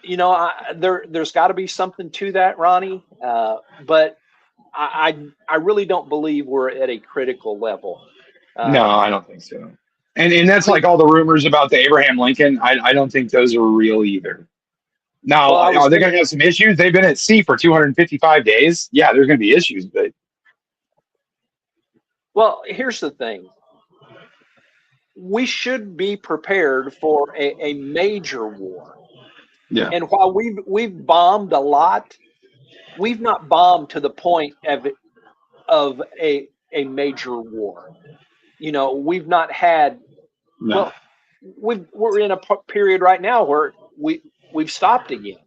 you know, there's got to be something to that, Ronnie. But I really don't believe we're at a critical level. No, I don't think so. And that's like all the rumors about the Abraham Lincoln. I don't think those are real either. Now, well, are they going to have some issues? They've been at sea for 255 days. Yeah, there's going to be issues, but. Well, here's the thing. We should be prepared for a major war. Yeah. And while we've bombed a lot, we've not bombed to the point of a major war. You know, we've not had. No. Well, we're in a period right now where we've stopped again,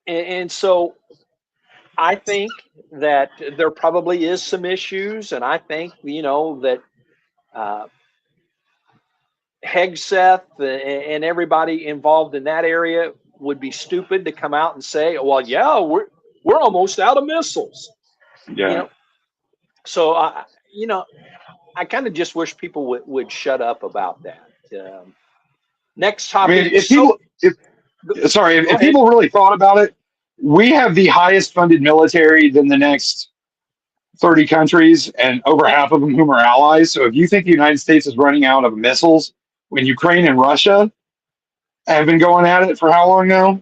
and so I think that there probably is some issues, and I think that Hegseth and everybody involved in that area would be stupid to come out and say, "Well, yeah, we're almost out of missiles." Yeah. So I kind of just wish people would shut up about that. Next topic. I mean, if people really thought about it, we have the highest funded military than the next 30 countries, and over half of them whom are allies. So if you think the United States is running out of missiles when Ukraine and Russia have been going at it for how long now?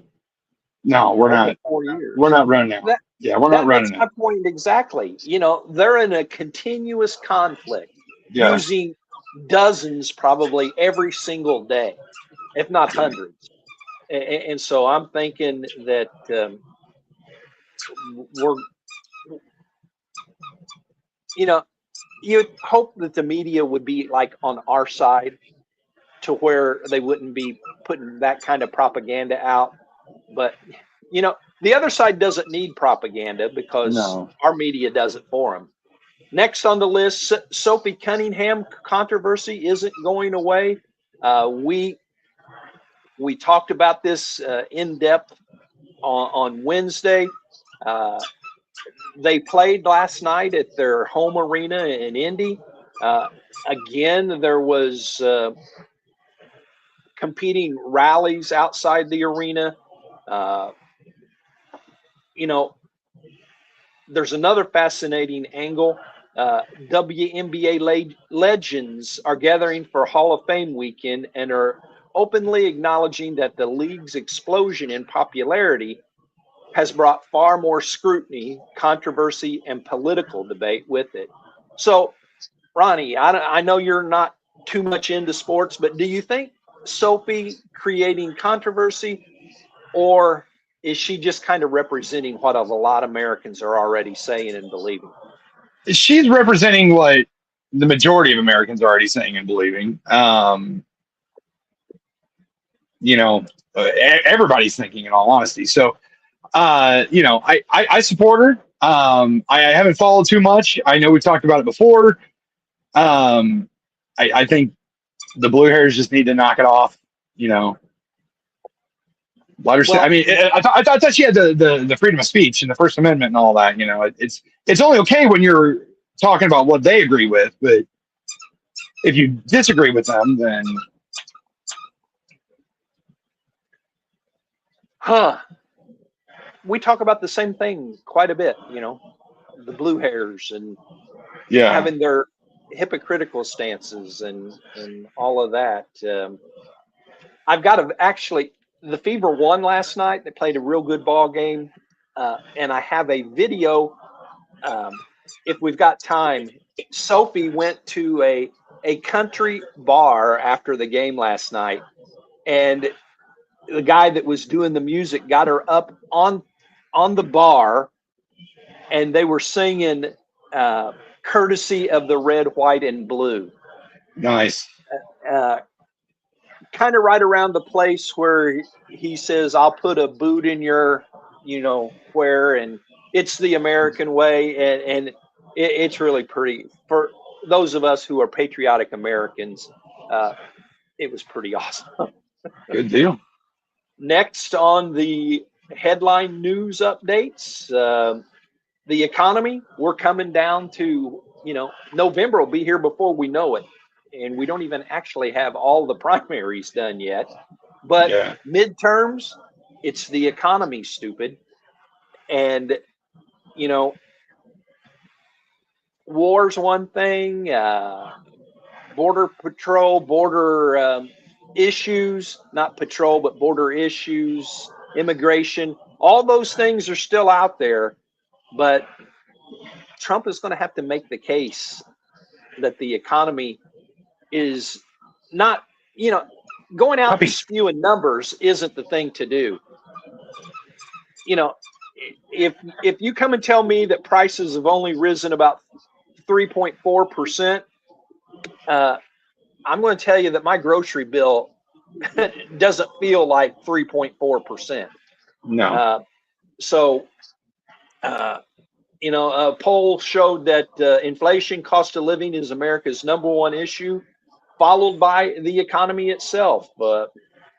No, we're not. 4 years. We're not running out. We're not running out. That's my point exactly. You know, they're in a continuous conflict, using dozens probably every single day, if not hundreds. And so I'm thinking that you'd hope that the media would be like on our side to where they wouldn't be putting that kind of propaganda out. But, the other side doesn't need propaganda because our media does it for them. Next on the list, Sophie Cunningham controversy isn't going away. We talked about this in depth on Wednesday. They played last night at their home arena in Indy. Again, there was competing rallies outside the arena. You know, there's another fascinating angle. WNBA legends are gathering for Hall of Fame weekend and are openly acknowledging that the league's explosion in popularity has brought far more scrutiny, controversy, and political debate with it. So, Ronnie, I know you're not too much into sports, but do you think Sophie creating controversy, or is she just kind of representing what a lot of Americans are already saying and believing? She's representing what the majority of Americans are already saying and believing. You know, everybody's thinking, in all honesty. So, you know, I support her. I haven't followed too much. I know we talked about it before. I think the blue hairs just need to knock it off. You know, let her say. I mean, I thought she had the freedom of speech and the First Amendment and all that. You know, it's only okay when you're talking about what they agree with, but if you disagree with them, then we talk about the same thing quite a bit. You know, the blue hairs and yeah, having their hypocritical stances and all of that. I've got to actually. The Fever won last night. They played a real good ball game, and I have a video. If we've got time, Sophie went to a country bar after the game last night, and the guy that was doing the music got her up on the bar, and they were singing "Courtesy of the Red, White, and Blue." nice. Kind of right around the place where he says, "I'll put a boot in your, you know, where," and it's the American way, and it's really pretty. For those of us who are patriotic Americans, it was pretty awesome. Good deal. Next on the headline news updates, the economy, we're coming down to, you know, November will be here before we know it. And we don't even actually have all the primaries done yet. But midterms, it's the economy, stupid. And, you know, war's one thing, border patrol, border issues, not patrol, but border issues, immigration, all those things are still out there. But Trump is going to have to make the case that the economy is not, you know, going out and spewing numbers isn't the thing to do. You know, if you come and tell me that prices have only risen about 3.4%, I'm going to tell you that my grocery bill doesn't feel like 3.4%. No. You know, a poll showed that inflation, cost of living is America's #1 issue, followed by the economy itself. But,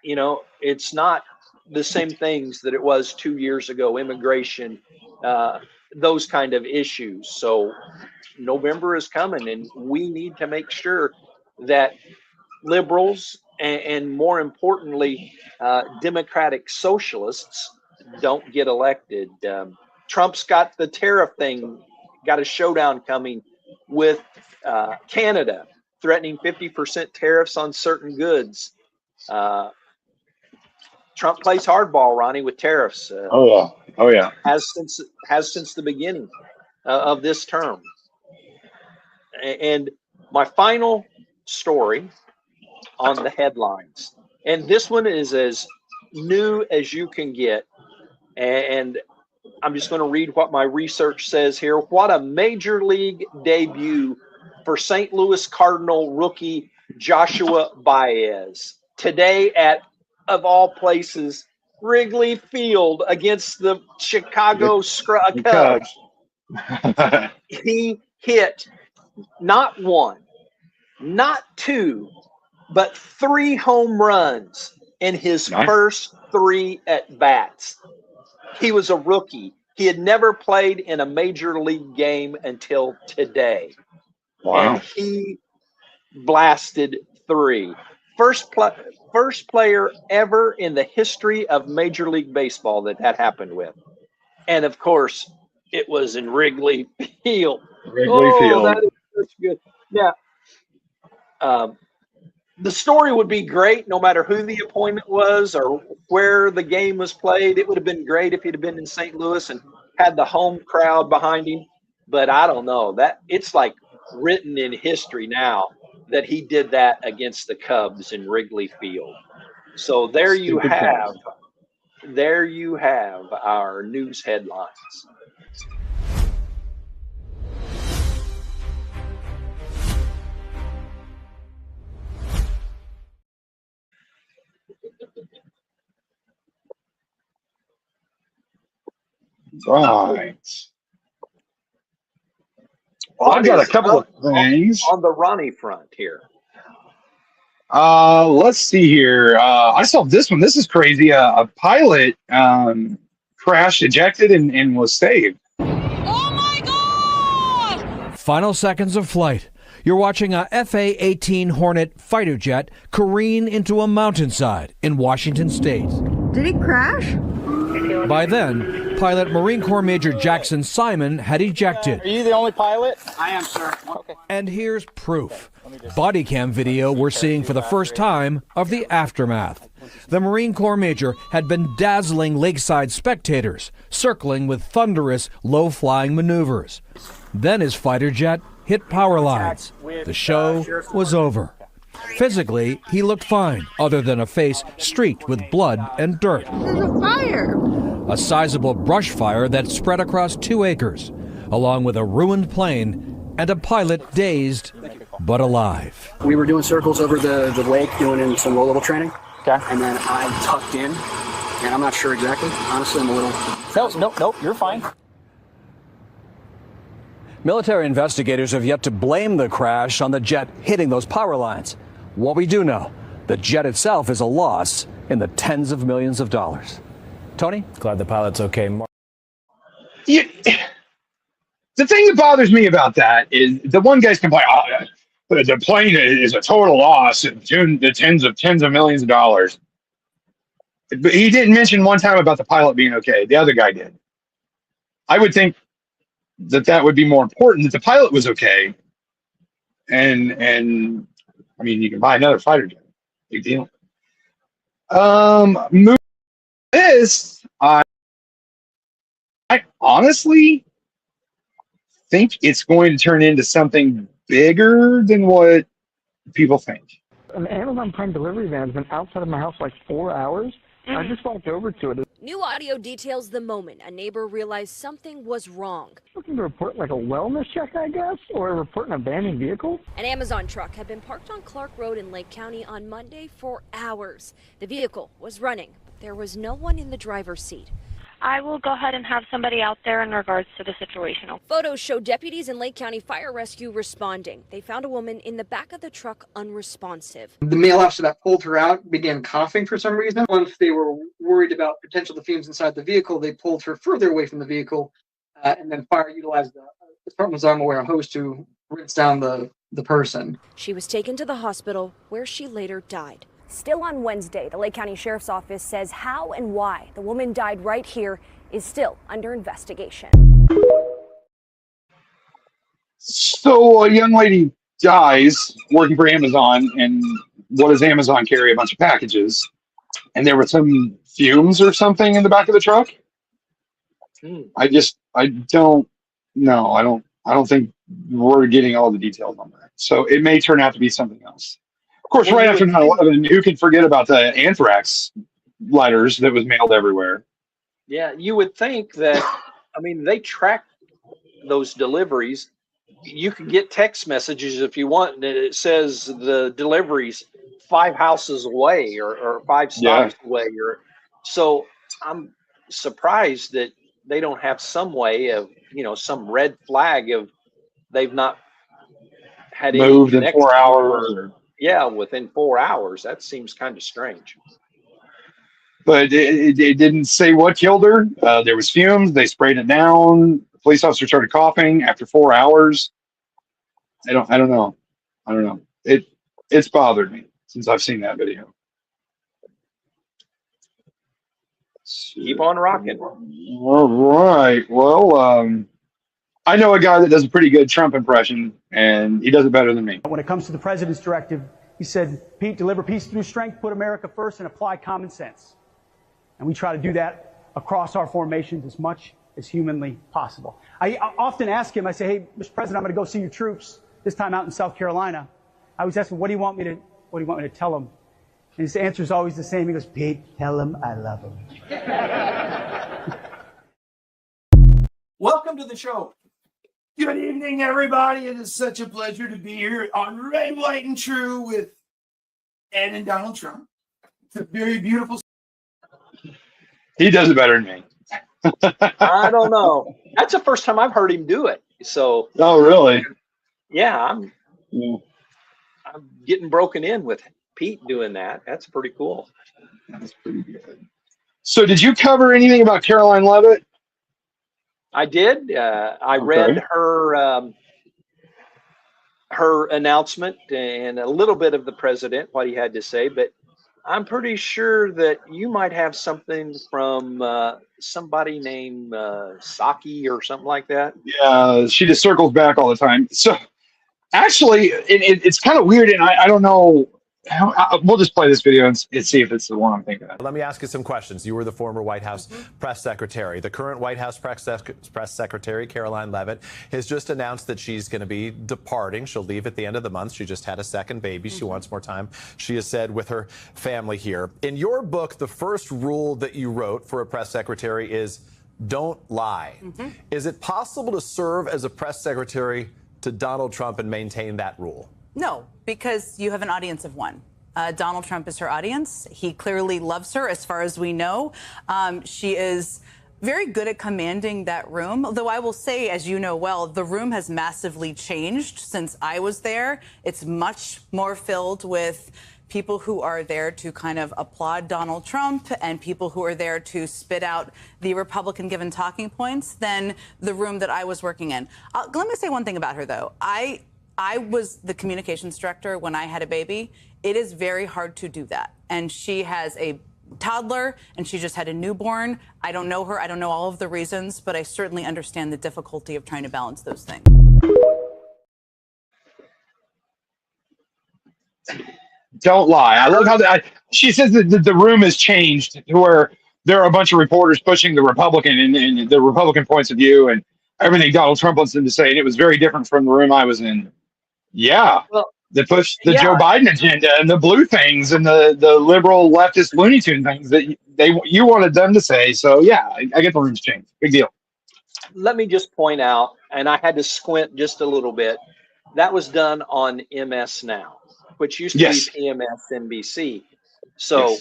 you know, it's not the same things that it was 2 years ago, immigration, those kind of issues. So November is coming, and we need to make sure that liberals and more importantly, democratic socialists don't get elected. Trump's got the tariff thing, got a showdown coming with Canada, threatening 50% tariffs on certain goods. Trump plays hardball, Ronnie, with tariffs. Oh yeah. Has since the beginning of this term. And my final story on the headlines, and this one is as new as you can get, and I'm just going to read what my research says here. What a major league debut for St. Louis Cardinal rookie Joshua Baez today at, of all places, Wrigley Field against the Chicago Cubs. He hit not one, not two, but 3 home runs in his first 3 at-bats. He was a rookie. He had never played in a major league game until today. Wow. And he blasted 3. First first player ever in the history of Major League Baseball that happened with. And of course, it was in Wrigley Field. Wrigley Field. That is such good. Now, the story would be great no matter who the opponent was or where the game was played. It would have been great if he'd have been in St. Louis and had the home crowd behind him. But I don't know, that it's like written in history now that he did that against the Cubs in Wrigley Field. So there you have our news headlines. Right. Well, I've got a couple of things on the Ronnie front here. Let's see here. I saw this one. This is crazy. A pilot crashed, ejected, and was saved. Final seconds of flight. You're watching a FA-18 Hornet fighter jet careen into a mountainside in Washington State. Did it crash? By then, pilot Marine Corps Major Jackson Simon had ejected. Are you the only pilot? I am, sir. Okay. And here's proof. Body cam video we're seeing for the first time of the aftermath. The Marine Corps Major had been dazzling lakeside spectators, circling with thunderous, low-flying maneuvers. Then his fighter jet hit power lines. The show was over. Physically, he looked fine, other than a face streaked with blood and dirt. There's a fire! A sizable brush fire that spread across 2 acres, along with a ruined plane and a pilot dazed but alive. We were doing circles over the lake, doing some low-level training. Okay. And then I tucked in, and I'm not sure exactly. Honestly, I'm a little... No, you're fine. Military investigators have yet to blame the crash on the jet hitting those power lines. What we do know, the jet itself is a loss in the tens of millions of dollars. Tony? Glad the pilot's okay. Yeah. The thing that bothers me about that is the one guy's complaining, the plane is a total loss in the tens of millions of dollars. But he didn't mention one time about the pilot being okay. The other guy did. I would think that would be more important, that the pilot was okay. And I mean, you can buy another fighter jet. Big deal. Moving this, I honestly think it's going to turn into something bigger than what people think. An Amazon Prime delivery van has been outside of my house like 4 hours. I just walked over to it. New audio details the moment a neighbor realized something was wrong. Looking to report like a wellness check, I guess, or report an abandoned vehicle. An Amazon truck had been parked on Clark Road in Lake County on Monday for hours. The vehicle was running, but there was no one in the driver's seat. I will go ahead and have somebody out there in regards to the situation. Photos show deputies in Lake County Fire Rescue responding. They found a woman in the back of the truck unresponsive. The male officer that pulled her out began coughing for some reason. Once they were worried about potential fumes inside the vehicle, they pulled her further away from the vehicle, and then fire utilized the department's arm aware hose to rinse down the person. She was taken to the hospital where she later died. Still on Wednesday, the Lake County Sheriff's Office says how and why the woman died right here is still under investigation. So a young lady dies working for Amazon, and what does Amazon carry? A bunch of packages, and there were some fumes or something in the back of the truck. I don't know. I don't think we're getting all the details on that. So it may turn out to be something else. Of course, right after 9/11, who can forget about the anthrax letters that was mailed everywhere? Yeah, you would think that, I mean, they track those deliveries. You can get text messages if you want, and it says the delivery's 5 houses away or 5 stops away. So I'm surprised that they don't have some way of, some red flag of they've not had moved in 4 hours. Yeah, within 4 hours. That seems kind of strange. But it didn't say what killed her. There was fumes. They sprayed it down. The police officer started coughing after 4 hours. I don't know. It's bothered me since I've seen that video. keep on rocking. All right. Well, I know a guy that does a pretty good Trump impression, and he does it better than me. When it comes to the president's directive, he said, Pete, deliver peace through strength, put America first, and apply common sense. And we try to do that across our formations as much as humanly possible. I often ask him, I say, hey, Mr. President, I'm going to go see your troops, this time out in South Carolina. I always ask him, what do you want me to tell them? And his answer is always the same. He goes, Pete, tell them I love them. Welcome to the show. Good evening, everybody. It is such a pleasure to be here on Red, White, and True with Ed and Donald Trump. It's a very beautiful. He does it better than me. I don't know. That's the first time I've heard him do it. So. Oh, really? Yeah, I'm getting broken in with Pete doing that. That's pretty cool. That's pretty good. So, did you cover anything about Caroline Leavitt? I did. I read her announcement and a little bit of the president, what he had to say, but I'm pretty sure that you might have something from somebody named Psaki or something like that. Yeah, she just circles back all the time. So, actually, it's kind of weird, and I don't know. We'll just play this video and see if it's the one I'm thinking of. Let me ask you some questions. You were the former White House press secretary. The current White House press secretary, Caroline Leavitt, has just announced that she's going to be departing. She'll leave at the end of the month. She just had a second baby. She wants more time, she has said, with her family here. In your book, the first rule that you wrote for a press secretary is don't lie. Is it possible to serve as a press secretary to Donald Trump and maintain that rule? No, because you have an audience of one. Donald Trump is her audience. He clearly loves her, as far as we know. She is very good at commanding that room, though I will say, as you know well, the room has massively changed since I was there. It's much more filled with people who are there to kind of applaud Donald Trump and people who are there to spit out the Republican given talking points than the room that I was working in. Let me say one thing about her, though. I was the communications director when I had a baby. It is very hard to do that. And she has a toddler and she just had a newborn. I don't know her. I don't know all of the reasons, but I certainly understand the difficulty of trying to balance those things. Don't lie. I love how she says that the room has changed to where there are a bunch of reporters pushing the Republican and the Republican points of view and everything Donald Trump wants them to say. And it was very different from the room I was in. Yeah. Well, they pushed the Joe Biden agenda and the blue things and the liberal leftist Looney Tune things that you wanted them to say. So, yeah, I get the room's changed. Big deal. Let me just point out, and I had to squint just a little bit, that was done on MS Now, which used to be PMS NBC. So,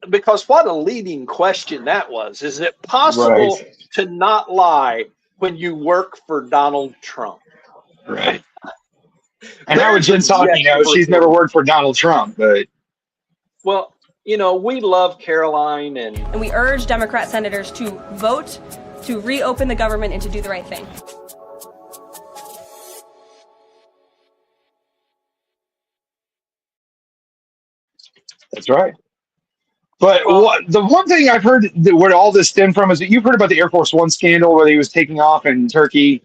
because what a leading question that was. Is it possible to not lie when you work for Donald Trump? Right. And how would Jen Psaki know? She's never worked for Donald Trump, but. Well, you know, we love Caroline and we urge Democrat senators to vote to reopen the government and to do the right thing. That's right. But the one thing I've heard that where all this stemmed from is that you've heard about the Air Force One scandal where he was taking off in Turkey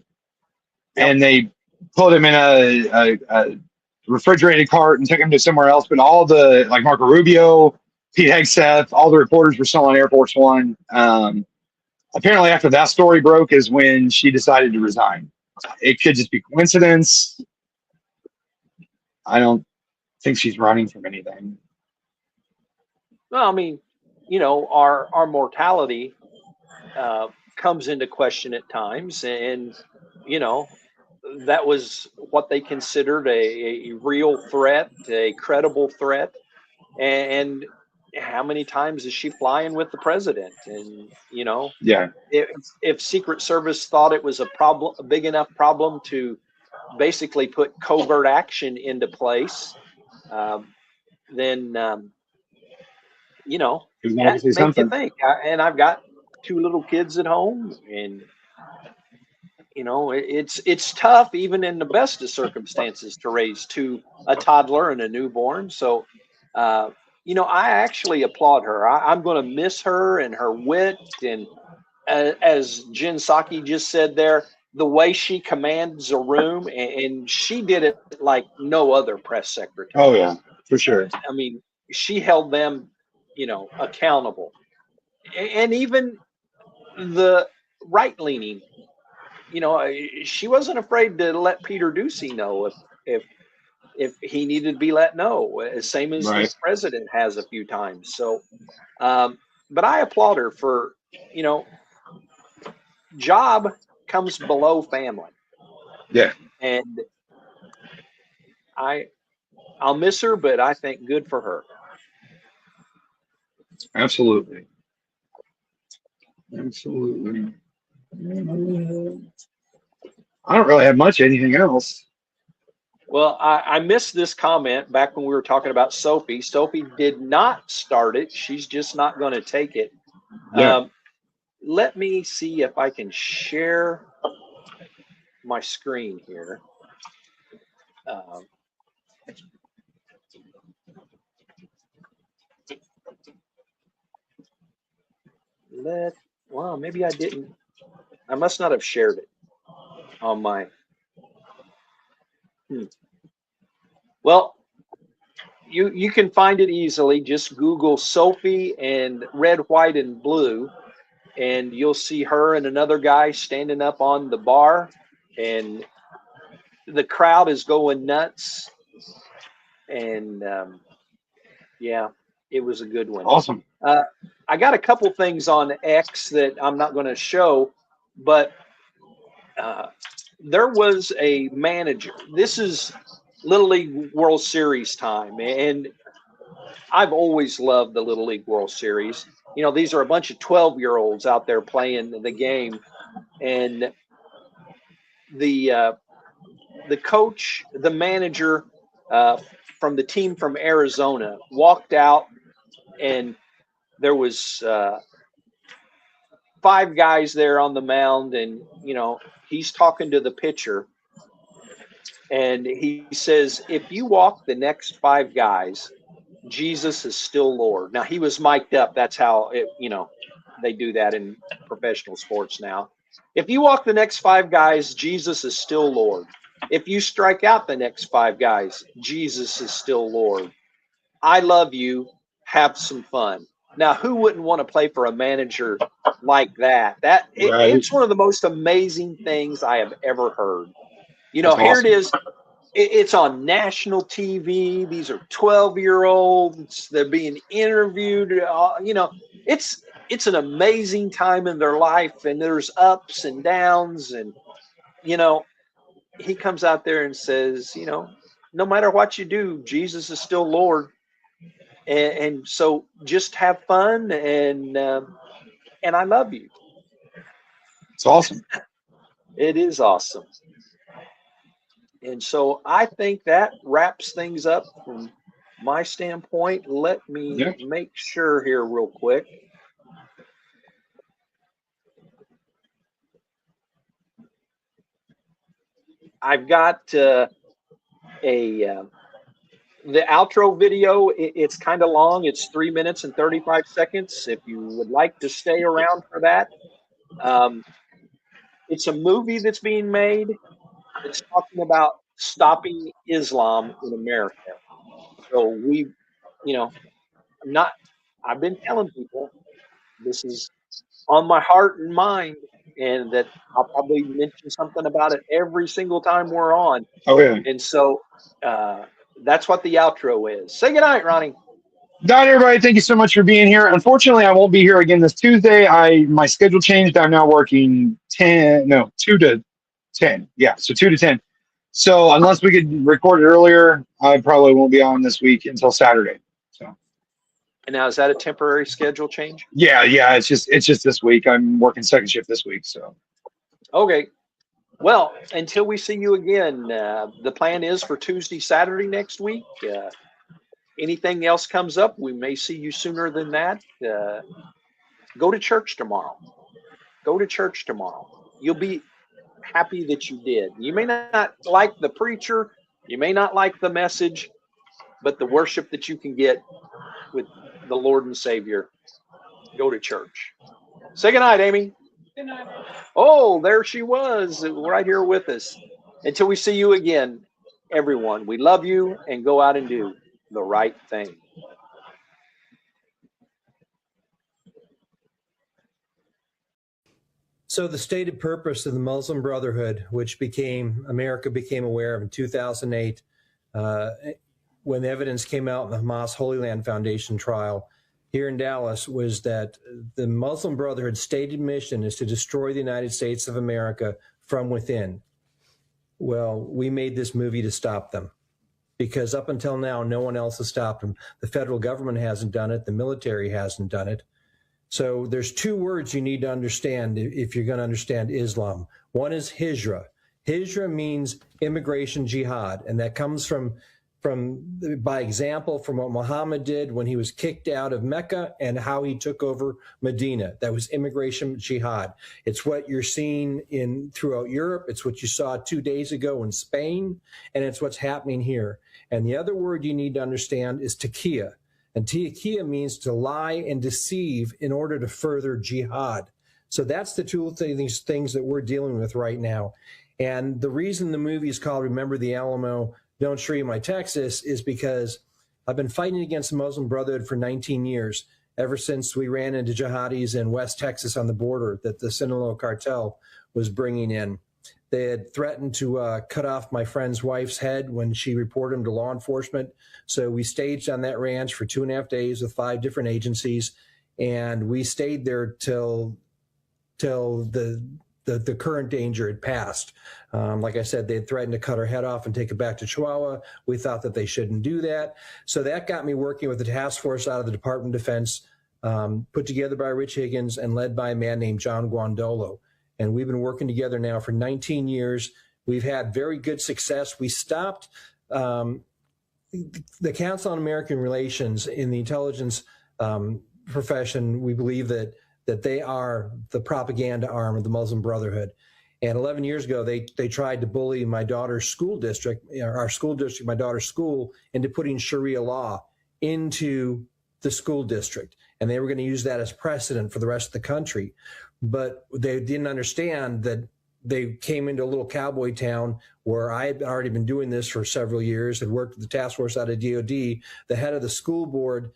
and they put him in a refrigerated cart and took him to somewhere else. But all the, like Marco Rubio, Pete Hegseth, all the reporters were still on Air Force One. Apparently after that story broke is when she decided to resign. It could just be coincidence. I don't think she's running from anything. Well, I mean, you know, our mortality comes into question at times, and you know, that was what they considered a real threat, a credible threat, and how many times is she flying with the president? And you know, if Secret Service thought it was a big enough problem to basically put covert action into place, then you know, that makes you think. And I've got 2 little kids at home, and you know, it's tough even in the best of circumstances to raise a toddler and a newborn. So, I actually applaud her. I'm going to miss her and her wit. And as Jen Psaki just said there, the way she commands a room, and she did it like no other press secretary. Oh, yeah, for sure. I mean, she held them, accountable. And even the right-leaning, she wasn't afraid to let Peter Doocy know if he needed to be let know, same as Right. the president has a few times. So, but I applaud her for, job comes below family. Yeah. And I'll miss her, but I think good for her. Absolutely. Absolutely. I don't really have much anything else. Well, I missed this comment back when we were talking about Sophie. Sophie did not start it. She's just not going to take it. Yeah. Let me see if I can share my screen here. Well, maybe I didn't. I must not have shared it on my. Well, you can find it easily. Just Google Sophie and red, white, and blue, and you'll see her and another guy standing up on the bar, and the crowd is going nuts. And yeah, it was a good one. Awesome. I got a couple things on X that I'm not going to show, but there was a manager. This is Little League World Series time, and I've always loved the Little League World Series. These are a bunch of 12-year-olds out there playing the game, and the coach, the manager from the team from Arizona walked out, and there was 5 guys there on the mound, and he's talking to the pitcher, and he says, if you walk the next 5 guys, Jesus is still Lord. Now, he was mic'd up. That's how they do that in professional sports now. If you walk the next 5 guys, Jesus is still Lord. If you strike out the next 5 guys, Jesus is still Lord. I love you. Have some fun. Now, who wouldn't want to play for a manager like that? It's one of the most amazing things I have ever heard. That's here awesome. it is. It's on national TV. These are 12-year-olds. They're being interviewed. It's an amazing time in their life, and there's ups and downs. And he comes out there and says, no matter what you do, Jesus is still Lord. And so just have fun, and I love you. It's awesome. It is awesome. And so I think that wraps things up from my standpoint. Let me make sure here real quick. I've got the outro video. It's kind of long. It's 3 minutes and 35 seconds. If you would like to stay around for that. It's a movie that's being made. It's talking about stopping Islam in America. So I've been telling people this is on my heart and mind, and that I'll probably mention something about it every single time we're on. Oh, yeah. And so that's what the outro is. Say goodnight, Ronnie. Night, everybody. Thank you so much for being here. Unfortunately, I won't be here again this Tuesday. My schedule changed. I'm now working 2 to 10. Yeah, so 2 to 10. So unless we could record it earlier, I probably won't be on this week until Saturday. So. And now, is that a temporary schedule change? Yeah. It's just this week. I'm working second shift this week. So. Okay. Well, until we see you again, the plan is for Tuesday, Saturday next week. Anything else comes up, we may see you sooner than that. Go to church tomorrow. Go to church tomorrow. You'll be happy that you did. You may not like the preacher. You may not like the message, but the worship that you can get with the Lord and Savior. Go to church. Say goodnight, Amy. Good night. Oh, there she was, right here with us. Until we see you again, everyone, we love you, and go out and do the right thing. So the stated purpose of the Muslim Brotherhood, which America became aware of in 2008, when the evidence came out in the Hamas Holy Land Foundation trial here in Dallas, was that the Muslim Brotherhood's stated mission is to destroy the United States of America from within. Well, we made this movie to stop them, because up until now, no one else has stopped them. The federal government hasn't done it. The military hasn't done it. So there's two words you need to understand if you're going to understand Islam. One is hijra. Hijra means immigration jihad, and that comes from by example from what Muhammad did when he was kicked out of Mecca and how he took over Medina. That was immigration jihad. It's what you're seeing throughout Europe. It's what you saw 2 days ago in Spain, and it's what's happening here. And the other word you need to understand is taqiyya. And taqiyya means to lie and deceive in order to further jihad. So that's the two these things that we're dealing with right now. And the reason the movie is called Remember the Alamo, Don't Shri My Texas is because I've been fighting against the Muslim Brotherhood for 19 years, ever since we ran into jihadis in West Texas on the border that the Sinaloa cartel was bringing in. They had threatened to cut off my friend's wife's head when she reported him to law enforcement. So we staged on that ranch for 2.5 days with 5 different agencies. And we stayed there till the current danger had passed. Like I said, they had threatened to cut her head off and take it back to Chihuahua. We thought that they shouldn't do that. So that got me working with the task force out of the Department of Defense, put together by Rich Higgins and led by a man named John Guandolo. And we've been working together now for 19 years. We've had very good success. We stopped the Council on American Relations in the intelligence profession. We believe that they are the propaganda arm of the Muslim Brotherhood. And 11 years ago, they tried to bully my daughter's school district, our school district, my daughter's school, into putting Sharia law into the school district. And they were going to use that as precedent for the rest of the country. But they didn't understand that they came into a little cowboy town where I had already been doing this for several years, had worked with the task force out of DOD. The head of the school board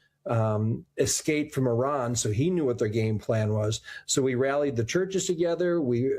escaped from Iran, so he knew what their game plan was. So we rallied the churches together. We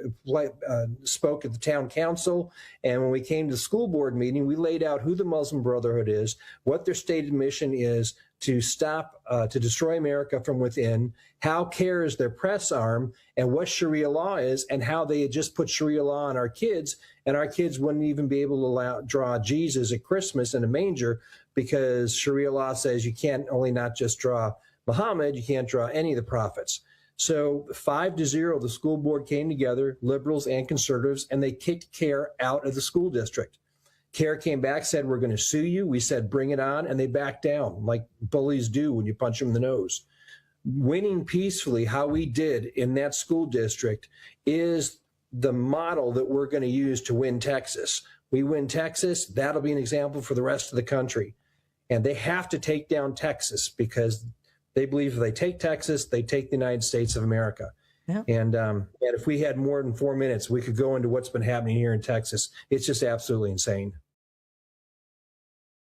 spoke at the town council. And when we came to the school board meeting, we laid out who the Muslim Brotherhood is, what their stated mission is to stop, to destroy America from within, how CARE is their press arm, and what Sharia law is, and how they had just put Sharia law on our kids, and our kids wouldn't even be able to draw Jesus at Christmas in a manger, because Sharia law says you can't only not just draw Muhammad, you can't draw any of the prophets. So 5-0, the school board came together, liberals and conservatives, and they kicked CARE out of the school district. CARE came back, said, we're going to sue you. We said, bring it on. And they backed down like bullies do when you punch them in the nose. Winning peacefully, how we did in that school district, is the model that we're going to use to win Texas. We win Texas, that'll be an example for the rest of the country. And they have to take down Texas, because they believe if they take Texas, they take the United States of America. Yeah. And if we had more than 4 minutes, we could go into what's been happening here in Texas. It's just absolutely insane.